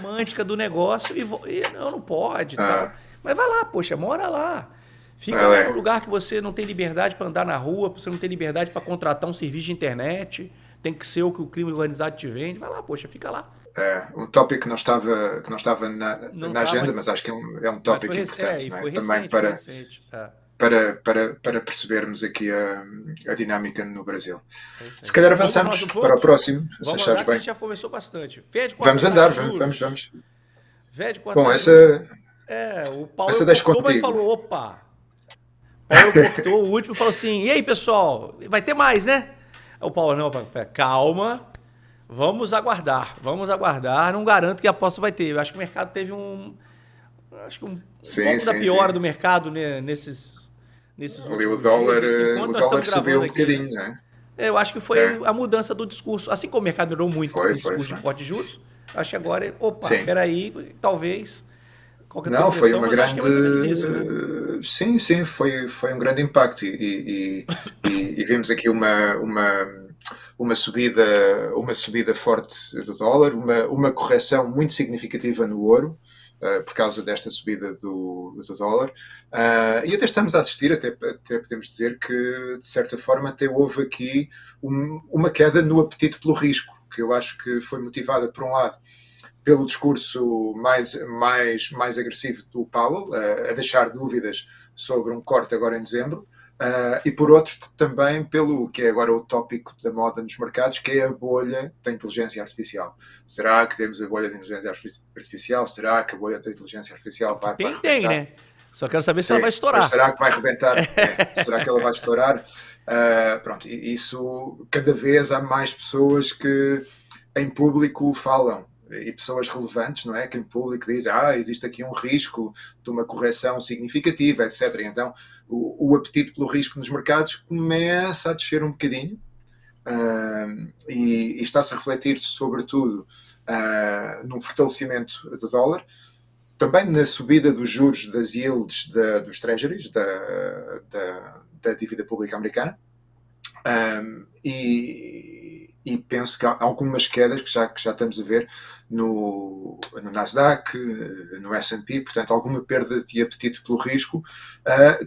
[SPEAKER 1] romântica do negócio e não pode. Tá? Mas vai lá, poxa, mora lá. Fica lá no
[SPEAKER 2] É,
[SPEAKER 1] lugar que você não tem liberdade para andar na rua, você não tem liberdade para contratar um serviço de internet, tem que ser o que o crime organizado te vende. Vai lá, poxa, fica lá.
[SPEAKER 2] um tópico que não estava
[SPEAKER 1] Não
[SPEAKER 2] na
[SPEAKER 1] tá,
[SPEAKER 2] agenda, mas acho que é um
[SPEAKER 1] mas foi,
[SPEAKER 2] tópico importante,
[SPEAKER 1] e
[SPEAKER 2] não é?
[SPEAKER 1] foi
[SPEAKER 2] Também
[SPEAKER 1] recente, foi recente. É,
[SPEAKER 2] para percebermos aqui a dinâmica no Brasil.
[SPEAKER 1] é isso
[SPEAKER 2] Se
[SPEAKER 1] aí.
[SPEAKER 2] calhar
[SPEAKER 1] Vamos pro próximo
[SPEAKER 2] avançamos para o
[SPEAKER 1] ponto?
[SPEAKER 2] próximo, se
[SPEAKER 1] Vamos
[SPEAKER 2] achares
[SPEAKER 1] andar que a
[SPEAKER 2] bem.
[SPEAKER 1] gente já conversou bastante. Fed corta
[SPEAKER 2] Vamos
[SPEAKER 1] taxa
[SPEAKER 2] andar,
[SPEAKER 1] de
[SPEAKER 2] vamos,
[SPEAKER 1] juros.
[SPEAKER 2] vamos.
[SPEAKER 1] Fed corta
[SPEAKER 2] Bom,
[SPEAKER 1] taxa de juros.
[SPEAKER 2] essa,
[SPEAKER 1] É, o Powell
[SPEAKER 2] essa deixo
[SPEAKER 1] cortou, mas
[SPEAKER 2] contigo.
[SPEAKER 1] falou, opa. Powell cortou o último e falou assim, e aí, pessoal, vai ter mais, né? O Powell, não, calma, vamos aguardar. Não garanto que a aposta vai ter. Eu acho que o mercado teve acho que um
[SPEAKER 2] Sim,
[SPEAKER 1] pouco da
[SPEAKER 2] sim,
[SPEAKER 1] piora
[SPEAKER 2] sim.
[SPEAKER 1] do mercado, né, nesses
[SPEAKER 2] Ali o
[SPEAKER 1] últimos
[SPEAKER 2] dólar,
[SPEAKER 1] dias, enquanto
[SPEAKER 2] o
[SPEAKER 1] nós
[SPEAKER 2] dólar
[SPEAKER 1] estamos
[SPEAKER 2] subiu
[SPEAKER 1] gravando
[SPEAKER 2] um
[SPEAKER 1] aqui.
[SPEAKER 2] bocadinho, não é?
[SPEAKER 1] Eu acho que foi
[SPEAKER 2] É,
[SPEAKER 1] a mudança do discurso. Assim como o mercado melhorou muito o discurso de
[SPEAKER 2] foi.
[SPEAKER 1] corte de juros, acho que agora, opa,
[SPEAKER 2] Sim.
[SPEAKER 1] peraí, talvez qualquer
[SPEAKER 2] Não, foi
[SPEAKER 1] correção,
[SPEAKER 2] uma
[SPEAKER 1] mas eu acho que é
[SPEAKER 2] grande.
[SPEAKER 1] mais ou menos isso, né?
[SPEAKER 2] Sim, sim, foi um grande impacto. E vimos aqui uma subida forte do dólar, uma correção muito significativa no ouro, por causa desta subida do dólar. E até estamos a assistir, até podemos dizer que, de certa forma, até houve aqui uma queda no apetite pelo risco, que eu acho que foi motivada, por um lado, pelo discurso mais agressivo do Powell, a deixar dúvidas sobre um corte agora em dezembro, e por outro também pelo que é agora o tópico da moda nos mercados, que é a bolha da inteligência artificial. Será que temos a bolha da inteligência artificial? Será que a bolha da inteligência artificial
[SPEAKER 1] Que
[SPEAKER 2] vai
[SPEAKER 1] tem,
[SPEAKER 2] rebentar?
[SPEAKER 1] né? Só quero saber se ela
[SPEAKER 2] Sim,
[SPEAKER 1] vai
[SPEAKER 2] mas
[SPEAKER 1] estourar.
[SPEAKER 2] será que vai rebentar? Será que ela vai estourar? Pronto, isso cada vez há mais pessoas que em público falam, e pessoas relevantes, não é? Que em público dizem, existe aqui um risco de uma correção significativa, etc. E então o apetite pelo risco nos mercados começa a descer um bocadinho, e está-se a refletir sobretudo num fortalecimento do dólar, também na subida dos juros das yields dos treasuries, da dívida pública americana. E penso que há algumas quedas que já estamos a ver no Nasdaq, no S&P, portanto, alguma perda de apetite pelo risco,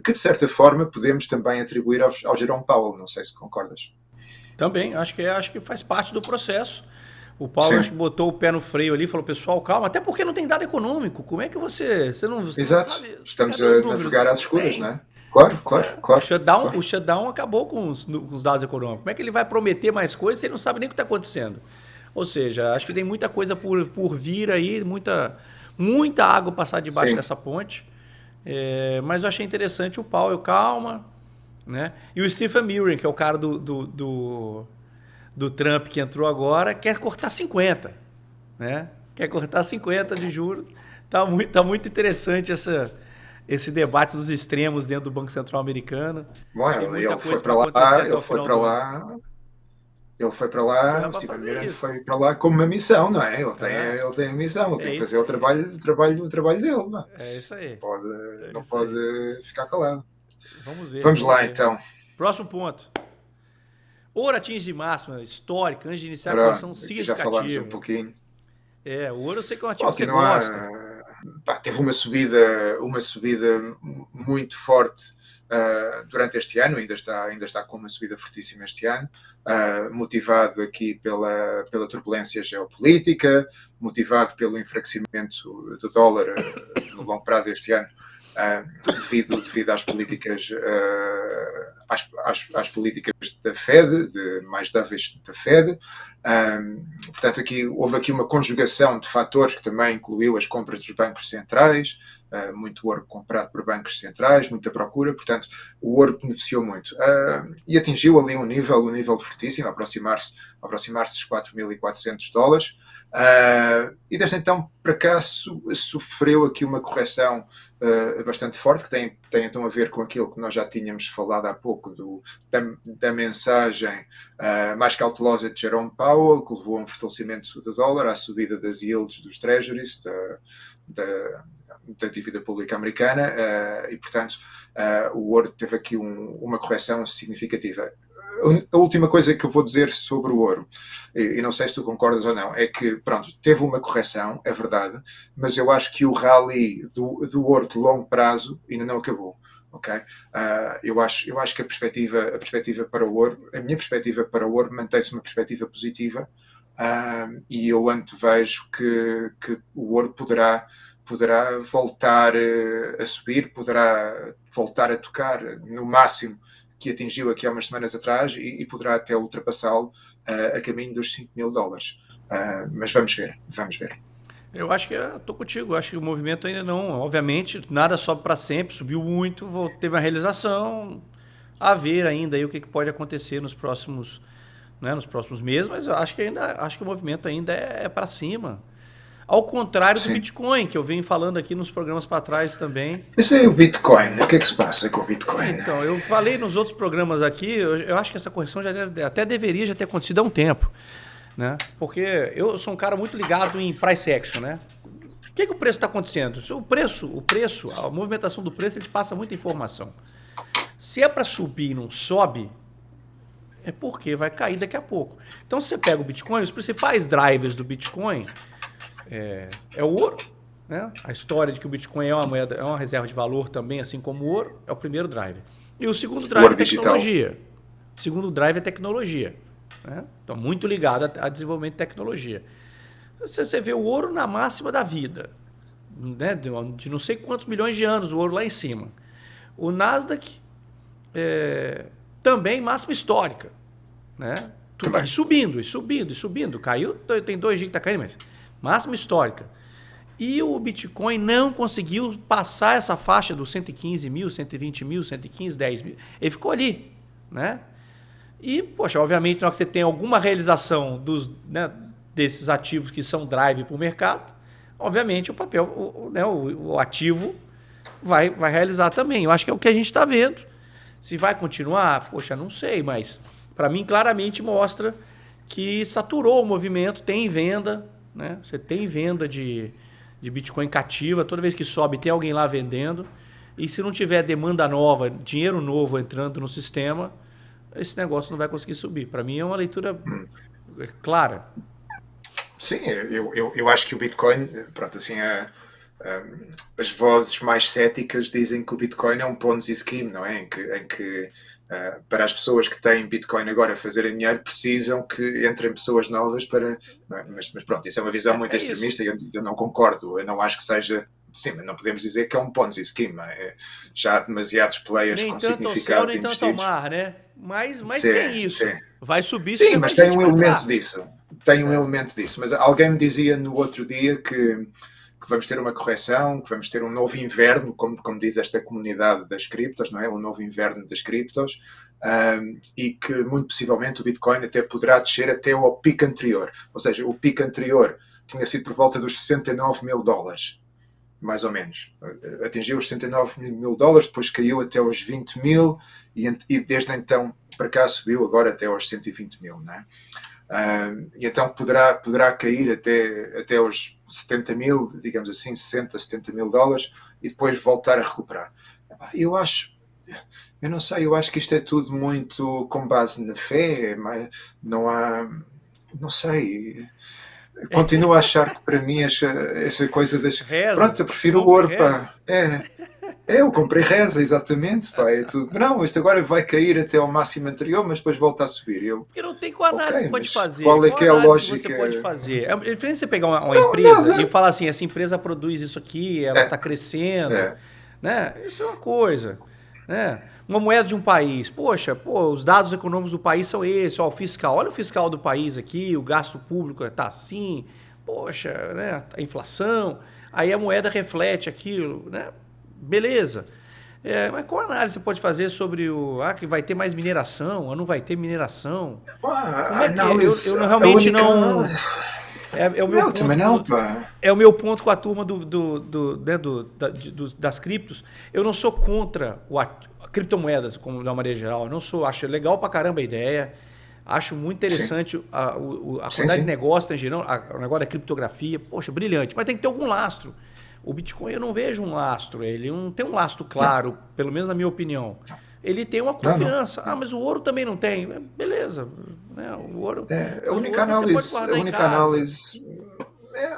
[SPEAKER 2] que de certa forma podemos também atribuir ao Jerome Powell. Não sei se concordas.
[SPEAKER 1] Também, acho que faz parte do processo. O Paulo acho que
[SPEAKER 2] Sim,
[SPEAKER 1] botou o pé no freio ali, falou, pessoal, calma, até porque não tem dado econômico. Como é que você não
[SPEAKER 2] exato.
[SPEAKER 1] sabe?
[SPEAKER 2] Estamos
[SPEAKER 1] Cadê os
[SPEAKER 2] a
[SPEAKER 1] números?
[SPEAKER 2] navegar às
[SPEAKER 1] Não
[SPEAKER 2] escuras, não
[SPEAKER 1] tem.
[SPEAKER 2] é? Claro, claro, claro, claro.
[SPEAKER 1] O shutdown acabou com com os dados econômicos. Como é que ele vai prometer mais coisas se ele não sabe nem o que está acontecendo? Ou seja, acho que tem muita coisa por vir aí, muita água passar debaixo
[SPEAKER 2] Sim,
[SPEAKER 1] dessa ponte. É, mas eu achei interessante o Powell, calma, né? E o Stephen Miller, que é o cara do Trump que entrou agora, quer cortar 50, né? Quer cortar 50 de juros. Tá muito interessante esse debate dos extremos dentro do Banco Central americano.
[SPEAKER 2] bom,
[SPEAKER 1] Tem muita
[SPEAKER 2] ele foi
[SPEAKER 1] coisa para
[SPEAKER 2] para lá,
[SPEAKER 1] acontecer até
[SPEAKER 2] ele
[SPEAKER 1] o
[SPEAKER 2] foi
[SPEAKER 1] final
[SPEAKER 2] para
[SPEAKER 1] do ano.
[SPEAKER 2] lá Ele foi para
[SPEAKER 1] Foi
[SPEAKER 2] lá,
[SPEAKER 1] lá
[SPEAKER 2] o
[SPEAKER 1] para
[SPEAKER 2] Stephen
[SPEAKER 1] fazer
[SPEAKER 2] Mirren
[SPEAKER 1] isso.
[SPEAKER 2] foi para lá com uma missão, não é?
[SPEAKER 1] É,
[SPEAKER 2] Ele tem a missão, ele
[SPEAKER 1] é
[SPEAKER 2] tem que
[SPEAKER 1] isso,
[SPEAKER 2] fazer o trabalho dele, não,
[SPEAKER 1] é isso aí.
[SPEAKER 2] pode,
[SPEAKER 1] É
[SPEAKER 2] não
[SPEAKER 1] isso aí.
[SPEAKER 2] pode ficar calado.
[SPEAKER 1] Vamos ver,
[SPEAKER 2] Vamos
[SPEAKER 1] vamos
[SPEAKER 2] lá
[SPEAKER 1] ver.
[SPEAKER 2] então.
[SPEAKER 1] Próximo ponto. Ouro atinge máxima histórica antes de iniciar a
[SPEAKER 2] Pronto,
[SPEAKER 1] correção
[SPEAKER 2] aqui já falámos um
[SPEAKER 1] significativa.
[SPEAKER 2] pouquinho.
[SPEAKER 1] É, o ouro eu sei que é um
[SPEAKER 2] Bom,
[SPEAKER 1] ativo que
[SPEAKER 2] aqui
[SPEAKER 1] você
[SPEAKER 2] não
[SPEAKER 1] gosta.
[SPEAKER 2] há. Pá, teve uma subida muito forte durante este ano, ainda está com uma subida fortíssima este ano, motivado aqui pela turbulência geopolítica, motivado pelo enfraquecimento do dólar no longo prazo este ano, devido às políticas, às políticas da Fed, mais dovish da Fed. Portanto, houve aqui uma conjugação de fatores que também incluiu as compras dos bancos centrais, muito ouro comprado por bancos centrais, muita procura, portanto, o ouro beneficiou muito. E atingiu ali um nível fortíssimo, aproximar-se dos $4.400. E desde então para cá sofreu aqui uma correção bastante forte, que tem então a ver com aquilo que nós já tínhamos falado há pouco, da mensagem mais cautelosa de Jerome Powell, que levou a um fortalecimento do dólar, à subida das yields dos treasuries, da dívida pública americana, e portanto o ouro teve aqui uma correção significativa. a última coisa que eu vou dizer sobre o ouro, e não sei se tu concordas ou não, é que, pronto, teve uma correção, é verdade, mas eu acho que o rally do ouro de longo prazo ainda não acabou. Okay? Eu acho que a perspectiva para o ouro, a minha perspectiva para o ouro mantém-se uma perspectiva positiva, e eu antevejo que o ouro poderá voltar a subir, poderá voltar a tocar no máximo que atingiu aqui há umas semanas atrás e poderá até ultrapassá-lo a caminho dos $5.000. Mas vamos ver.
[SPEAKER 1] Eu acho que eu tô contigo, eu acho que o movimento ainda não, obviamente, nada sobe para sempre, subiu muito, teve uma realização, a ver ainda aí o que pode acontecer nos próximos, né, nos próximos meses, mas eu acho que o movimento ainda é para cima. Ao contrário do Bitcoin, que eu venho falando aqui nos programas para trás também.
[SPEAKER 2] Isso aí é o Bitcoin, o que é que se passa com o Bitcoin?
[SPEAKER 1] Então, eu falei nos outros programas aqui, eu acho que essa correção até deveria já ter acontecido há um tempo. Né? Porque eu sou um cara muito ligado em price action, né? O que o preço está acontecendo? O preço, a movimentação do preço, ele passa muita informação. Se é para subir e não sobe, é porque vai cair daqui a pouco. Então, se você pega o Bitcoin, os principais drivers do Bitcoin é o ouro, né? A história de que o Bitcoin é uma moeda, é uma reserva de valor também, assim como o ouro, é o primeiro driver. E o segundo driver é tecnologia. O segundo driver é tecnologia. Né? Então, muito ligado a desenvolvimento de tecnologia. Você vê o ouro na máxima da vida, né? De não sei quantos milhões de anos, o ouro lá em cima. O Nasdaq também máxima histórica. Né? E subindo. Caiu, tem 2 dias que está caindo, mas máxima histórica. E o Bitcoin não conseguiu passar essa faixa dos 115 mil, 120 mil, 115, 10 mil. Ele ficou ali, né? E, poxa, obviamente, na hora que você tem alguma realização desses ativos que são drive para o mercado, obviamente o ativo vai realizar também. Eu acho que é o que a gente está vendo. Se vai continuar, poxa, não sei, mas para mim claramente mostra que saturou o movimento, tem venda, né? Você tem venda de Bitcoin cativa, toda vez que sobe tem alguém lá vendendo, e se não tiver demanda nova, dinheiro novo entrando no sistema, esse negócio não vai conseguir subir. Para mim é uma leitura clara.
[SPEAKER 2] Sim, eu acho que o Bitcoin, pronto, assim, as vozes mais céticas dizem que o Bitcoin é um Ponzi scheme, não é? Em que para as pessoas que têm Bitcoin agora fazerem dinheiro, precisam que entrem pessoas novas para... Não é? Mas pronto, isso é uma visão muito extremista e eu não concordo. Eu não acho que seja... Sim, mas não podemos dizer que é um Ponzi scheme. Já há demasiados players com significado
[SPEAKER 1] nem
[SPEAKER 2] investidos.
[SPEAKER 1] Tanto ao mar, né? Mas
[SPEAKER 2] sim,
[SPEAKER 1] tem isso.
[SPEAKER 2] Sim.
[SPEAKER 1] Vai subir.
[SPEAKER 2] Sim, mas tem um elemento disso. Tem um elemento disso. Mas alguém me dizia no outro dia que vamos ter uma correção, que vamos ter um novo inverno, como diz esta comunidade das criptos, não é? Um novo inverno das criptos, e que muito possivelmente o Bitcoin até poderá descer até ao pico anterior. Ou seja, o pico anterior tinha sido por volta dos $69 mil. Mais ou menos. Atingiu os $69 mil, depois caiu até aos 20 mil e desde então para cá subiu agora até aos 120 mil. Não é? E então poderá cair até aos 70 mil, digamos assim, 60, 70 mil dólares e depois voltar a recuperar. Eu não sei, eu acho que isto é tudo muito com base na fé, mas não há, não sei... Continuo a achar que para mim essa coisa das...
[SPEAKER 1] Reza,
[SPEAKER 2] pronto, eu prefiro o ouro, pá. Eu comprei reza, exatamente, pá. É tudo. Não, isto agora vai cair até ao máximo anterior, mas depois volta a subir.
[SPEAKER 1] Porque não tem qual análise que pode fazer.
[SPEAKER 2] Qual é que é a lógica?
[SPEAKER 1] Que você pode fazer? É diferente você pegar uma empresa e falar assim, essa empresa produz isso aqui, ela está crescendo, né? Isso é uma coisa, né? Uma moeda de um país. Poxa, os dados econômicos do país são esses. O fiscal. Olha o fiscal do país aqui, o gasto público está assim. Poxa, né? A inflação. Aí a moeda reflete aquilo, né? Beleza. Mas qual análise você pode fazer sobre que vai ter mais mineração ou não vai ter mineração? Eu realmente não... É o meu ponto,
[SPEAKER 2] também não, pá.
[SPEAKER 1] É o meu ponto com a turma das criptos. Eu não sou contra criptomoedas, como de uma maneira geral. Eu não sou, acho legal pra caramba a ideia. Acho muito interessante a quantidade de negócio que está gerando, o negócio da criptografia. Poxa, brilhante. Mas tem que ter algum lastro. O Bitcoin eu não vejo um lastro. Ele não tem um lastro claro, pelo menos na minha opinião. ele tem uma
[SPEAKER 2] Não, não.
[SPEAKER 1] confiança. Ah, mas o ouro também não tem. Beleza. Né? O ouro,
[SPEAKER 2] A única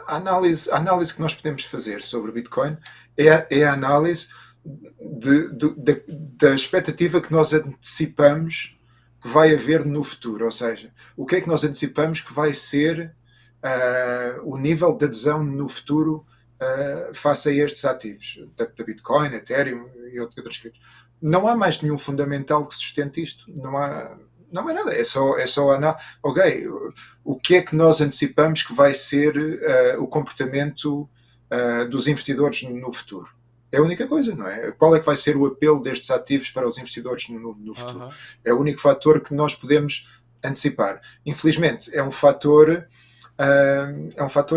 [SPEAKER 2] análise que nós podemos fazer sobre o Bitcoin é a análise da expectativa que nós antecipamos que vai haver no futuro. Ou seja, o que é que nós antecipamos que vai ser o nível de adesão no futuro face a estes ativos, da Bitcoin, Ethereum e outras criptos. Não há mais nenhum fundamental que sustente isto. Não há nada. É só ok, o que é que nós antecipamos que vai ser o comportamento dos investidores no futuro? É a única coisa, não é? Qual é que vai ser o apelo destes ativos para os investidores no futuro? É o único fator que nós podemos antecipar. Infelizmente, é um fator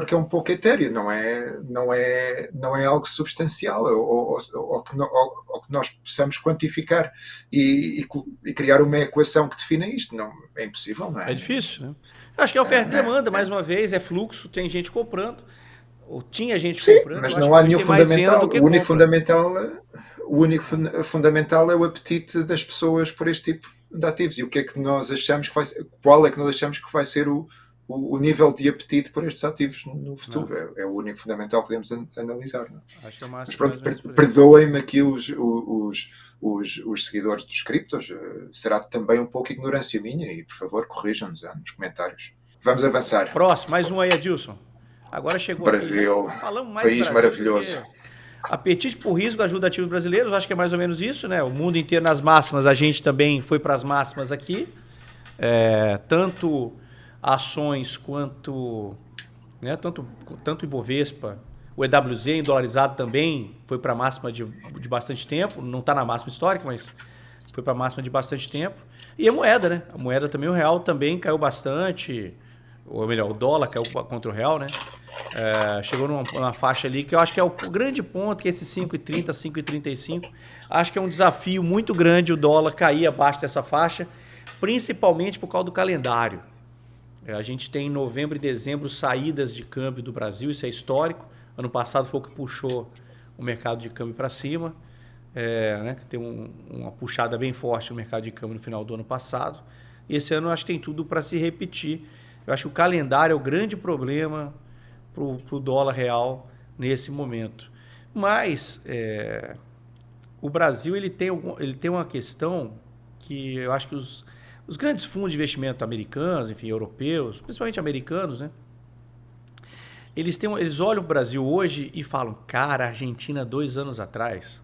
[SPEAKER 2] que é um pouco etéreo, não é algo substancial ou que nós possamos quantificar e criar uma equação que defina isto. Não, é impossível, não é?
[SPEAKER 1] É difícil, né? Eu acho que é oferta e demanda, mais uma vez, é fluxo, tem gente comprando, ou tinha gente comprando.
[SPEAKER 2] Mas não há nenhum fundamental. O único fundamental é o apetite das pessoas por este tipo de ativos. E o que é que nós achamos que vai ser, qual é que nós achamos que vai ser o nível de apetite por estes ativos no futuro? É o único fundamental que podemos analisar. Não?
[SPEAKER 1] Acho que é
[SPEAKER 2] mas pronto, perdoem-me aqui os seguidores dos criptos. Será também um pouco ignorância minha e, por favor, corrijam-nos nos comentários. Vamos avançar.
[SPEAKER 1] Próximo, mais um aí, Adilson. Agora chegou
[SPEAKER 2] Brasil,
[SPEAKER 1] falamos mais
[SPEAKER 2] país maravilhoso.
[SPEAKER 1] Apetite por risco ajuda ativos brasileiros, acho que é mais ou menos isso, né? O mundo inteiro nas máximas, a gente também foi para as máximas aqui. Tanto ações quanto, né, tanto Ibovespa, o EWZ em dolarizado também foi para a máxima de bastante tempo, não está na máxima histórica, mas foi para a máxima de bastante tempo. E a moeda, né? A moeda também, o real também caiu bastante, ou melhor, o dólar caiu contra o real, né? Chegou numa faixa ali que eu acho que é o grande ponto, que é esse 5,30, 5,35. Acho que é um desafio muito grande o dólar cair abaixo dessa faixa, principalmente por causa do calendário. A gente tem em novembro e dezembro saídas de câmbio do Brasil, isso é histórico. Ano passado foi o que puxou o mercado de câmbio para cima, né, que tem uma puxada bem forte no mercado de câmbio no final do ano passado. E esse ano eu acho que tem tudo para se repetir. Eu acho que o calendário é o grande problema para o dólar real nesse momento. Mas o Brasil ele tem uma questão que eu acho que os grandes fundos de investimento americanos, enfim, europeus, principalmente americanos, né? Eles olham o Brasil hoje e falam, cara, a Argentina 2 anos atrás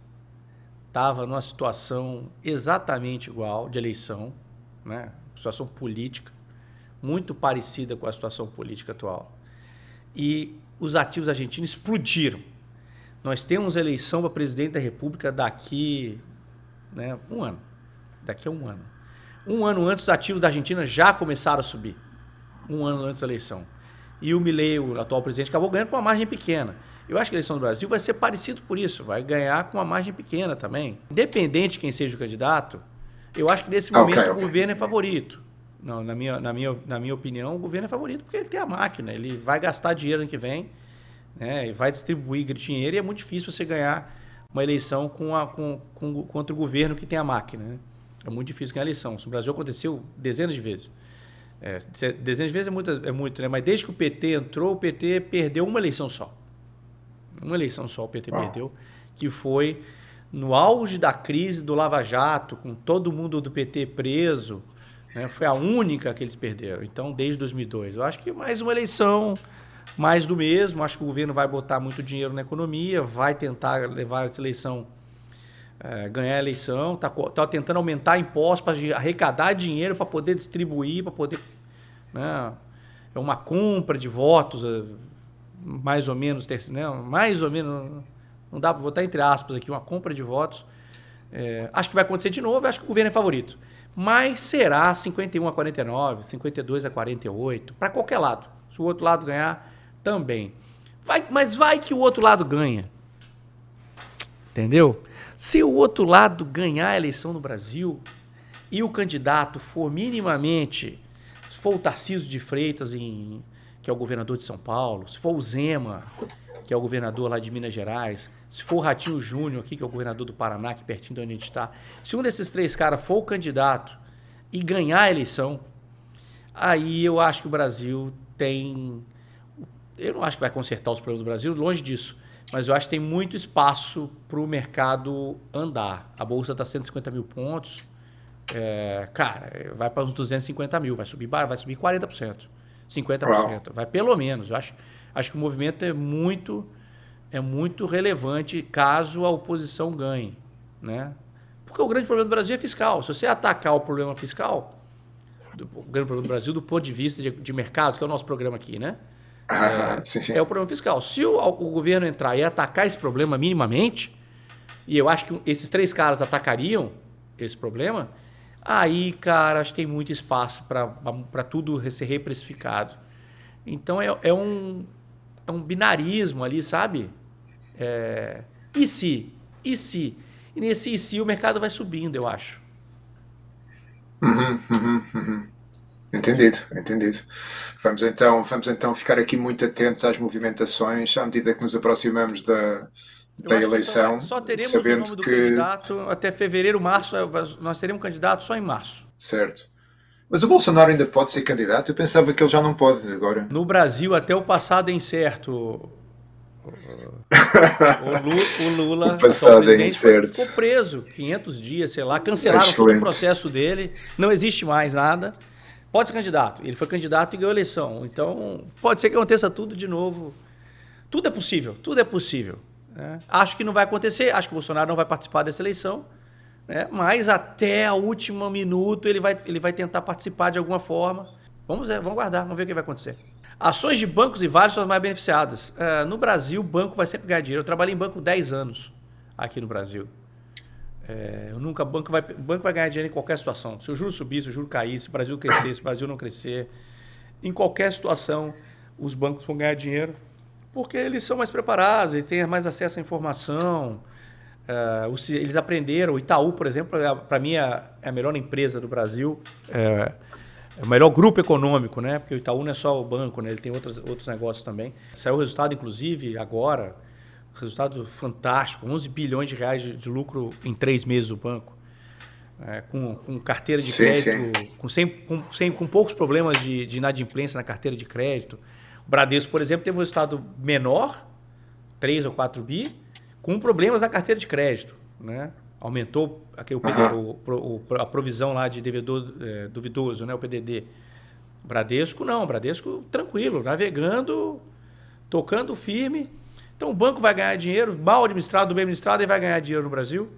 [SPEAKER 1] estava numa situação exatamente igual de eleição, né? Situação política, muito parecida com a situação política atual. E os ativos argentinos explodiram. Nós temos eleição para presidente da República daqui, né, um ano. Daqui a um ano. Um ano antes, os ativos da Argentina já começaram a subir. Um ano antes da eleição. E o Milei, o atual presidente, acabou ganhando com uma margem pequena. Eu acho que a eleição do Brasil vai ser parecido por isso. Vai ganhar com uma margem pequena também. Independente de quem seja o candidato, eu acho que nesse momento o governo é favorito. Não, na minha opinião, o governo é favorito porque ele tem a máquina. Ele vai gastar dinheiro ano que vem, né, e vai distribuir dinheiro. E é muito difícil você ganhar uma eleição contra o governo que tem a máquina, né? É muito difícil ganhar a eleição. Isso no Brasil aconteceu dezenas de vezes. Dezenas de vezes é muito, né? Mas desde que o PT entrou, o PT perdeu uma eleição só. Uma eleição só o PT perdeu, que foi no auge da crise do Lava Jato, com todo mundo do PT preso, né? Foi a única que eles perderam. Então, desde 2002. Eu acho que mais uma eleição, mais do mesmo. Acho que o governo vai botar muito dinheiro na economia, vai tentar levar essa eleição, ganhar a eleição, está tentando aumentar impostos para arrecadar dinheiro para poder distribuir, para poder... Né? É uma compra de votos, mais ou menos, né? Mais ou menos, não dá para botar entre aspas aqui, uma compra de votos. Acho que vai acontecer de novo, acho que o governo é favorito. Mas será 51-49, 52-48, para qualquer lado. Se o outro lado ganhar, também. Mas vai que o outro lado ganha. Entendeu? Se o outro lado ganhar a eleição no Brasil e o candidato for minimamente, se for o Tarcísio de Freitas, que é o governador de São Paulo, se for o Zema, que é o governador lá de Minas Gerais, se for o Ratinho Júnior aqui, que é o governador do Paraná, aqui pertinho de onde a gente está, se um desses 3 caras for o candidato e ganhar a eleição, aí eu acho que o Brasil tem... Eu não acho que vai consertar os problemas do Brasil, longe disso, mas eu acho que tem muito espaço para o mercado andar. A Bolsa está 150 mil pontos, cara, vai para uns 250 mil, vai subir 40%, 50%,
[SPEAKER 2] Uau.
[SPEAKER 1] vai pelo menos. Eu acho que o movimento é muito relevante caso a oposição ganhe, né? Porque o grande problema do Brasil é fiscal. Se você atacar o problema fiscal, o grande problema do Brasil do ponto de vista de mercados, que é o nosso programa aqui, né?
[SPEAKER 2] Sim, sim.
[SPEAKER 1] É o problema fiscal. Se o governo entrar e atacar esse problema minimamente, e eu acho que esses 3 caras atacariam esse problema, aí, cara, acho que tem muito espaço para tudo ser reprecificado. Então é um binarismo ali, sabe? E se? E se? E nesse e se o mercado vai subindo, eu acho.
[SPEAKER 2] Entendido, entendido. Vamos então ficar aqui muito atentos às movimentações à medida que nos aproximamos da
[SPEAKER 1] Eu acho que
[SPEAKER 2] eleição,
[SPEAKER 1] só teremos o
[SPEAKER 2] sabendo
[SPEAKER 1] nome do
[SPEAKER 2] que...
[SPEAKER 1] candidato até fevereiro, março. Nós teremos um candidato só em março.
[SPEAKER 2] Certo. Mas o Bolsonaro ainda pode ser candidato? Eu pensava que ele já não pode agora.
[SPEAKER 1] No Brasil, até o passado é incerto. O Lula,
[SPEAKER 2] O
[SPEAKER 1] atual
[SPEAKER 2] passado é
[SPEAKER 1] presidente,
[SPEAKER 2] incerto.
[SPEAKER 1] ficou preso 500 dias, sei lá, cancelaram todo o
[SPEAKER 2] Excelente.
[SPEAKER 1] processo dele, não existe mais nada. Pode ser candidato. Ele foi candidato e ganhou a eleição. Então, pode ser que aconteça tudo de novo. Tudo é possível, tudo é possível. Né? Acho que não vai acontecer, acho que o Bolsonaro não vai participar dessa eleição, né? Mas até o último minuto ele vai tentar participar de alguma forma. Vamos aguardar, vamos ver o que vai acontecer. Ações de bancos e vários são as mais beneficiadas. No Brasil, o banco vai sempre ganhar dinheiro. Eu trabalhei em banco 10 anos aqui no Brasil. O banco vai ganhar dinheiro em qualquer situação. Se o juro subir, se o juro cair, se o Brasil crescer, se o Brasil não crescer, em qualquer situação, os bancos vão ganhar dinheiro porque eles são mais preparados, eles têm mais acesso à informação. Eles aprenderam. O Itaú, por exemplo, para mim é a melhor empresa do Brasil. É o melhor grupo econômico, né? Porque o Itaú não é só o banco, né? Ele tem outros negócios também. Saiu o resultado, inclusive, agora. Resultado fantástico. 11 bilhões de reais de lucro em 3 meses do banco. Com carteira de crédito, com poucos problemas de inadimplência na carteira de crédito. O Bradesco, por exemplo, teve um resultado menor, 3 ou 4 bi, com problemas na carteira de crédito, né? Aumentou a provisão lá de devedor duvidoso, né? O PDD. Bradesco não, Bradesco tranquilo, navegando, tocando firme. Então o banco vai ganhar dinheiro, mal administrado, bem administrado, e vai ganhar dinheiro no Brasil.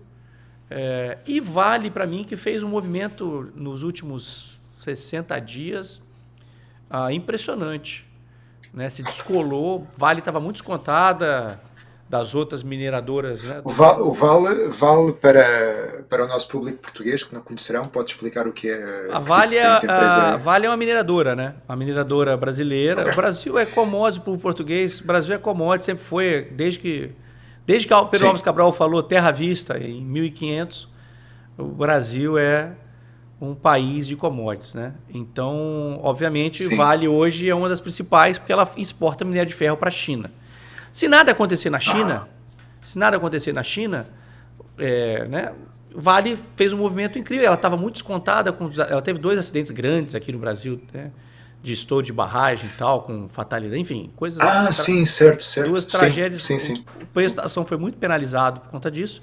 [SPEAKER 1] E Vale, para mim, que fez um movimento nos últimos 60 dias impressionante. Né? Se descolou, Vale estava muito descontada das outras mineradoras. Né?
[SPEAKER 2] O Vale para o nosso público português que não conhecerão, pode explicar o que é
[SPEAKER 1] A Vale,
[SPEAKER 2] a
[SPEAKER 1] Vale é uma mineradora, né? Uma mineradora brasileira.
[SPEAKER 2] Okay.
[SPEAKER 1] O Brasil é commodity para o português. O Brasil é commodity, sempre foi, desde que Pedro Alves Cabral falou terra à vista, em 1500, o Brasil é um país de commodities, né? Então, obviamente, Vale hoje é uma das principais, porque ela exporta minério de ferro para a China. Se nada acontecer na China, né, Vale fez um movimento incrível. Ela estava muito descontada, ela teve 2 acidentes grandes aqui no Brasil, né, de estouro de barragem e tal, com fatalidade, enfim, coisas...
[SPEAKER 2] sim, certo.
[SPEAKER 1] 2 tragédias.
[SPEAKER 2] Sim.
[SPEAKER 1] O preço da ação foi muito penalizado por conta disso.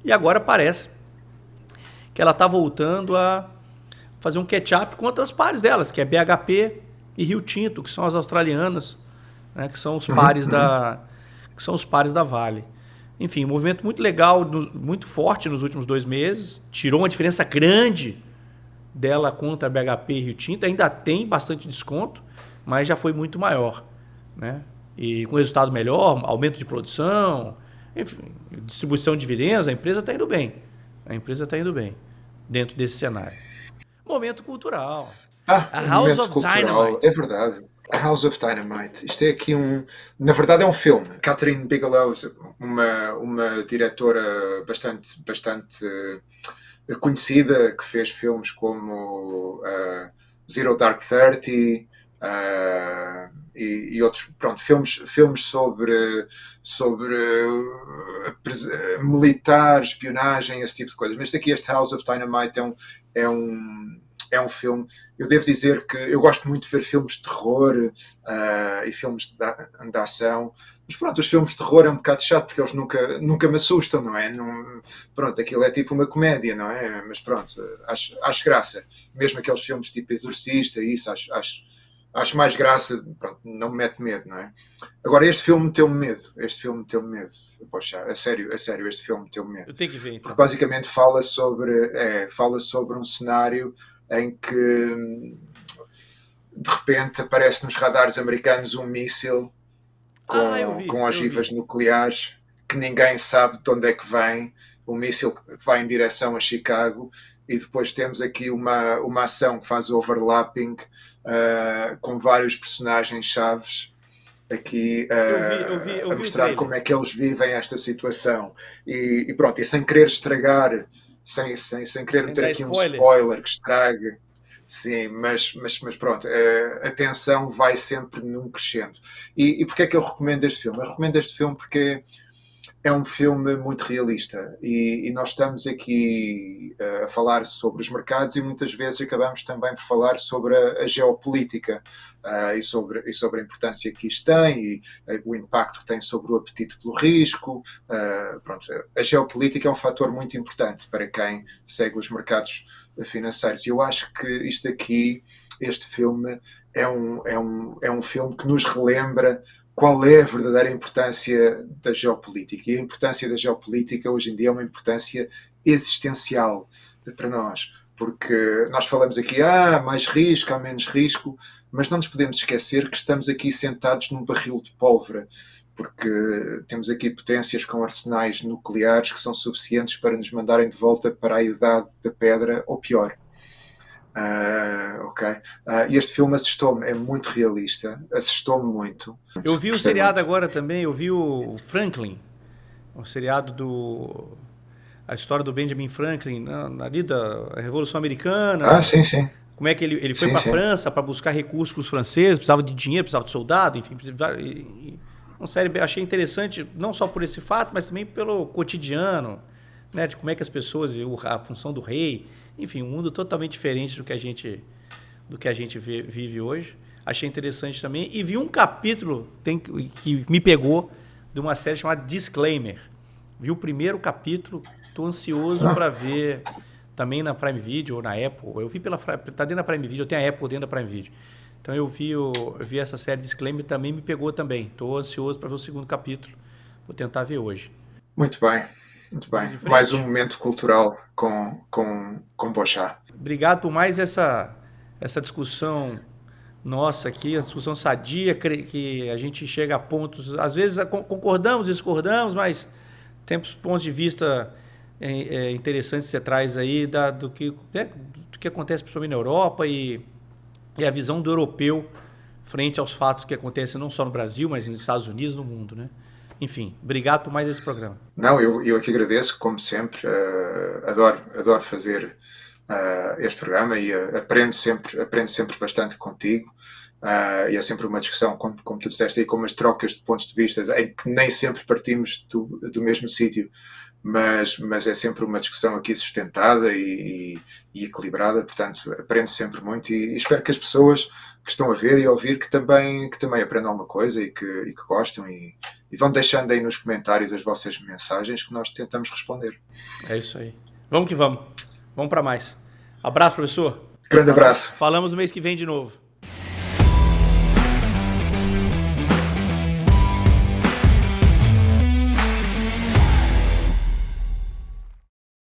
[SPEAKER 1] E agora parece que ela está voltando a fazer um catch-up contra as pares delas, que é BHP e Rio Tinto, que são as australianas, né, que são os pares da Vale. Enfim, um movimento muito legal, muito forte nos últimos 2 meses, tirou uma diferença grande dela contra a BHP e Rio Tinto, ainda tem bastante desconto, mas já foi muito maior, né? E com resultado melhor, aumento de produção, enfim, distribuição de dividendos, a empresa está indo bem dentro desse cenário. Momento cultural.
[SPEAKER 2] A House of Dynamite. É verdade. A House of Dynamite. Isto é aqui na verdade é um filme. Catherine Bigelow, uma diretora bastante conhecida, que fez filmes como Zero Dark 30, e outros, pronto, filmes sobre militar, espionagem, esse tipo de coisas. Mas aqui este House of Dynamite é um filme. Eu devo dizer que eu gosto muito de ver filmes de terror e filmes de ação. Mas pronto, os filmes de terror é um bocado chato porque eles nunca me assustam, não é? Pronto, aquilo é tipo uma comédia, não é? Mas pronto, acho graça. Mesmo aqueles filmes tipo Exorcista e isso, acho mais graça, pronto, não me mete medo, não é? Agora, este filme meteu-me medo. Poxa, a sério, este filme meteu-me medo.
[SPEAKER 1] Eu tenho que ver, então.
[SPEAKER 2] Porque basicamente fala sobre um cenário em que de repente aparece nos radares americanos um míssil com ogivas nucleares que ninguém sabe de onde é que vem, um míssil que vai em direção a Chicago, e depois temos aqui uma ação que faz overlapping com vários personagens chaves aqui a mostrar como é que eles vivem esta situação e pronto, e sem querer estragar, sem querer meter aqui um spoiler que estrague. Sim, mas pronto, a tensão vai sempre num crescendo. E porquê é que eu recomendo este filme? Eu recomendo este filme porque é um filme muito realista e nós estamos aqui a falar sobre os mercados e muitas vezes acabamos também por falar sobre a geopolítica e sobre a importância que isto tem e o impacto que tem sobre o apetite pelo risco. Pronto, a geopolítica é um fator muito importante para quem segue os mercados financeiros. E eu acho que este filme é um filme que nos relembra qual é a verdadeira importância da geopolítica. E a importância da geopolítica hoje em dia é uma importância existencial para nós. Porque nós falamos aqui, mais risco, há menos risco, mas não nos podemos esquecer que estamos aqui sentados num barril de pólvora, porque temos aqui potências com arsenais nucleares que são suficientes para nos mandarem de volta para a idade da pedra, ou pior. E este filme assustou-me, é muito realista, assustou-me muito.
[SPEAKER 1] Eu vi o seriado agora também, eu vi o Franklin, o seriado a história do Benjamin Franklin, ali da Revolução Americana.
[SPEAKER 2] Sim, sim.
[SPEAKER 1] Como é que ele foi para a França para buscar recursos com os franceses, precisava de dinheiro, precisava de soldado, enfim. Uma série, achei interessante, não só por esse fato, mas também pelo cotidiano, né, de como é que as pessoas, a função do rei, enfim, um mundo totalmente diferente do que a gente vive hoje. Achei interessante também. E vi um capítulo que me pegou de uma série chamada Disclaimer. Vi o primeiro capítulo, estou ansioso para ver também na Prime Video ou na Apple. Eu vi está dentro da Prime Video, eu tenho a Apple dentro da Prime Video. Então eu vi essa série Disclaimer, também me pegou também. Estou ansioso para ver o segundo capítulo. Vou tentar ver hoje.
[SPEAKER 2] Muito bem. Muito bem. Mais um momento cultural com Bochá.
[SPEAKER 1] Obrigado por mais essa discussão nossa aqui, a discussão sadia, que a gente chega a pontos, às vezes concordamos, discordamos, mas temos pontos de vista interessantes que você traz aí do que acontece principalmente na Europa e a visão do europeu frente aos fatos que acontecem não só no Brasil, mas nos Estados Unidos, no mundo, né? Enfim, obrigado por mais esse programa.
[SPEAKER 2] Não, eu aqui agradeço, como sempre, adoro fazer este programa e aprendo sempre bastante contigo e é sempre uma discussão, como tu disseste aí, com umas trocas de pontos de vista em que nem sempre partimos do mesmo sítio, mas é sempre uma discussão aqui sustentada e equilibrada, portanto aprendo sempre muito e espero que as pessoas que estão a ver e a ouvir que também aprendam alguma coisa e que gostam e vão deixando aí nos comentários as vossas mensagens que nós tentamos responder.
[SPEAKER 1] É isso aí. Vamos que vamos. Vamos para mais. Abraço, professor.
[SPEAKER 2] Grande abraço.
[SPEAKER 1] Falamos no mês que vem de novo.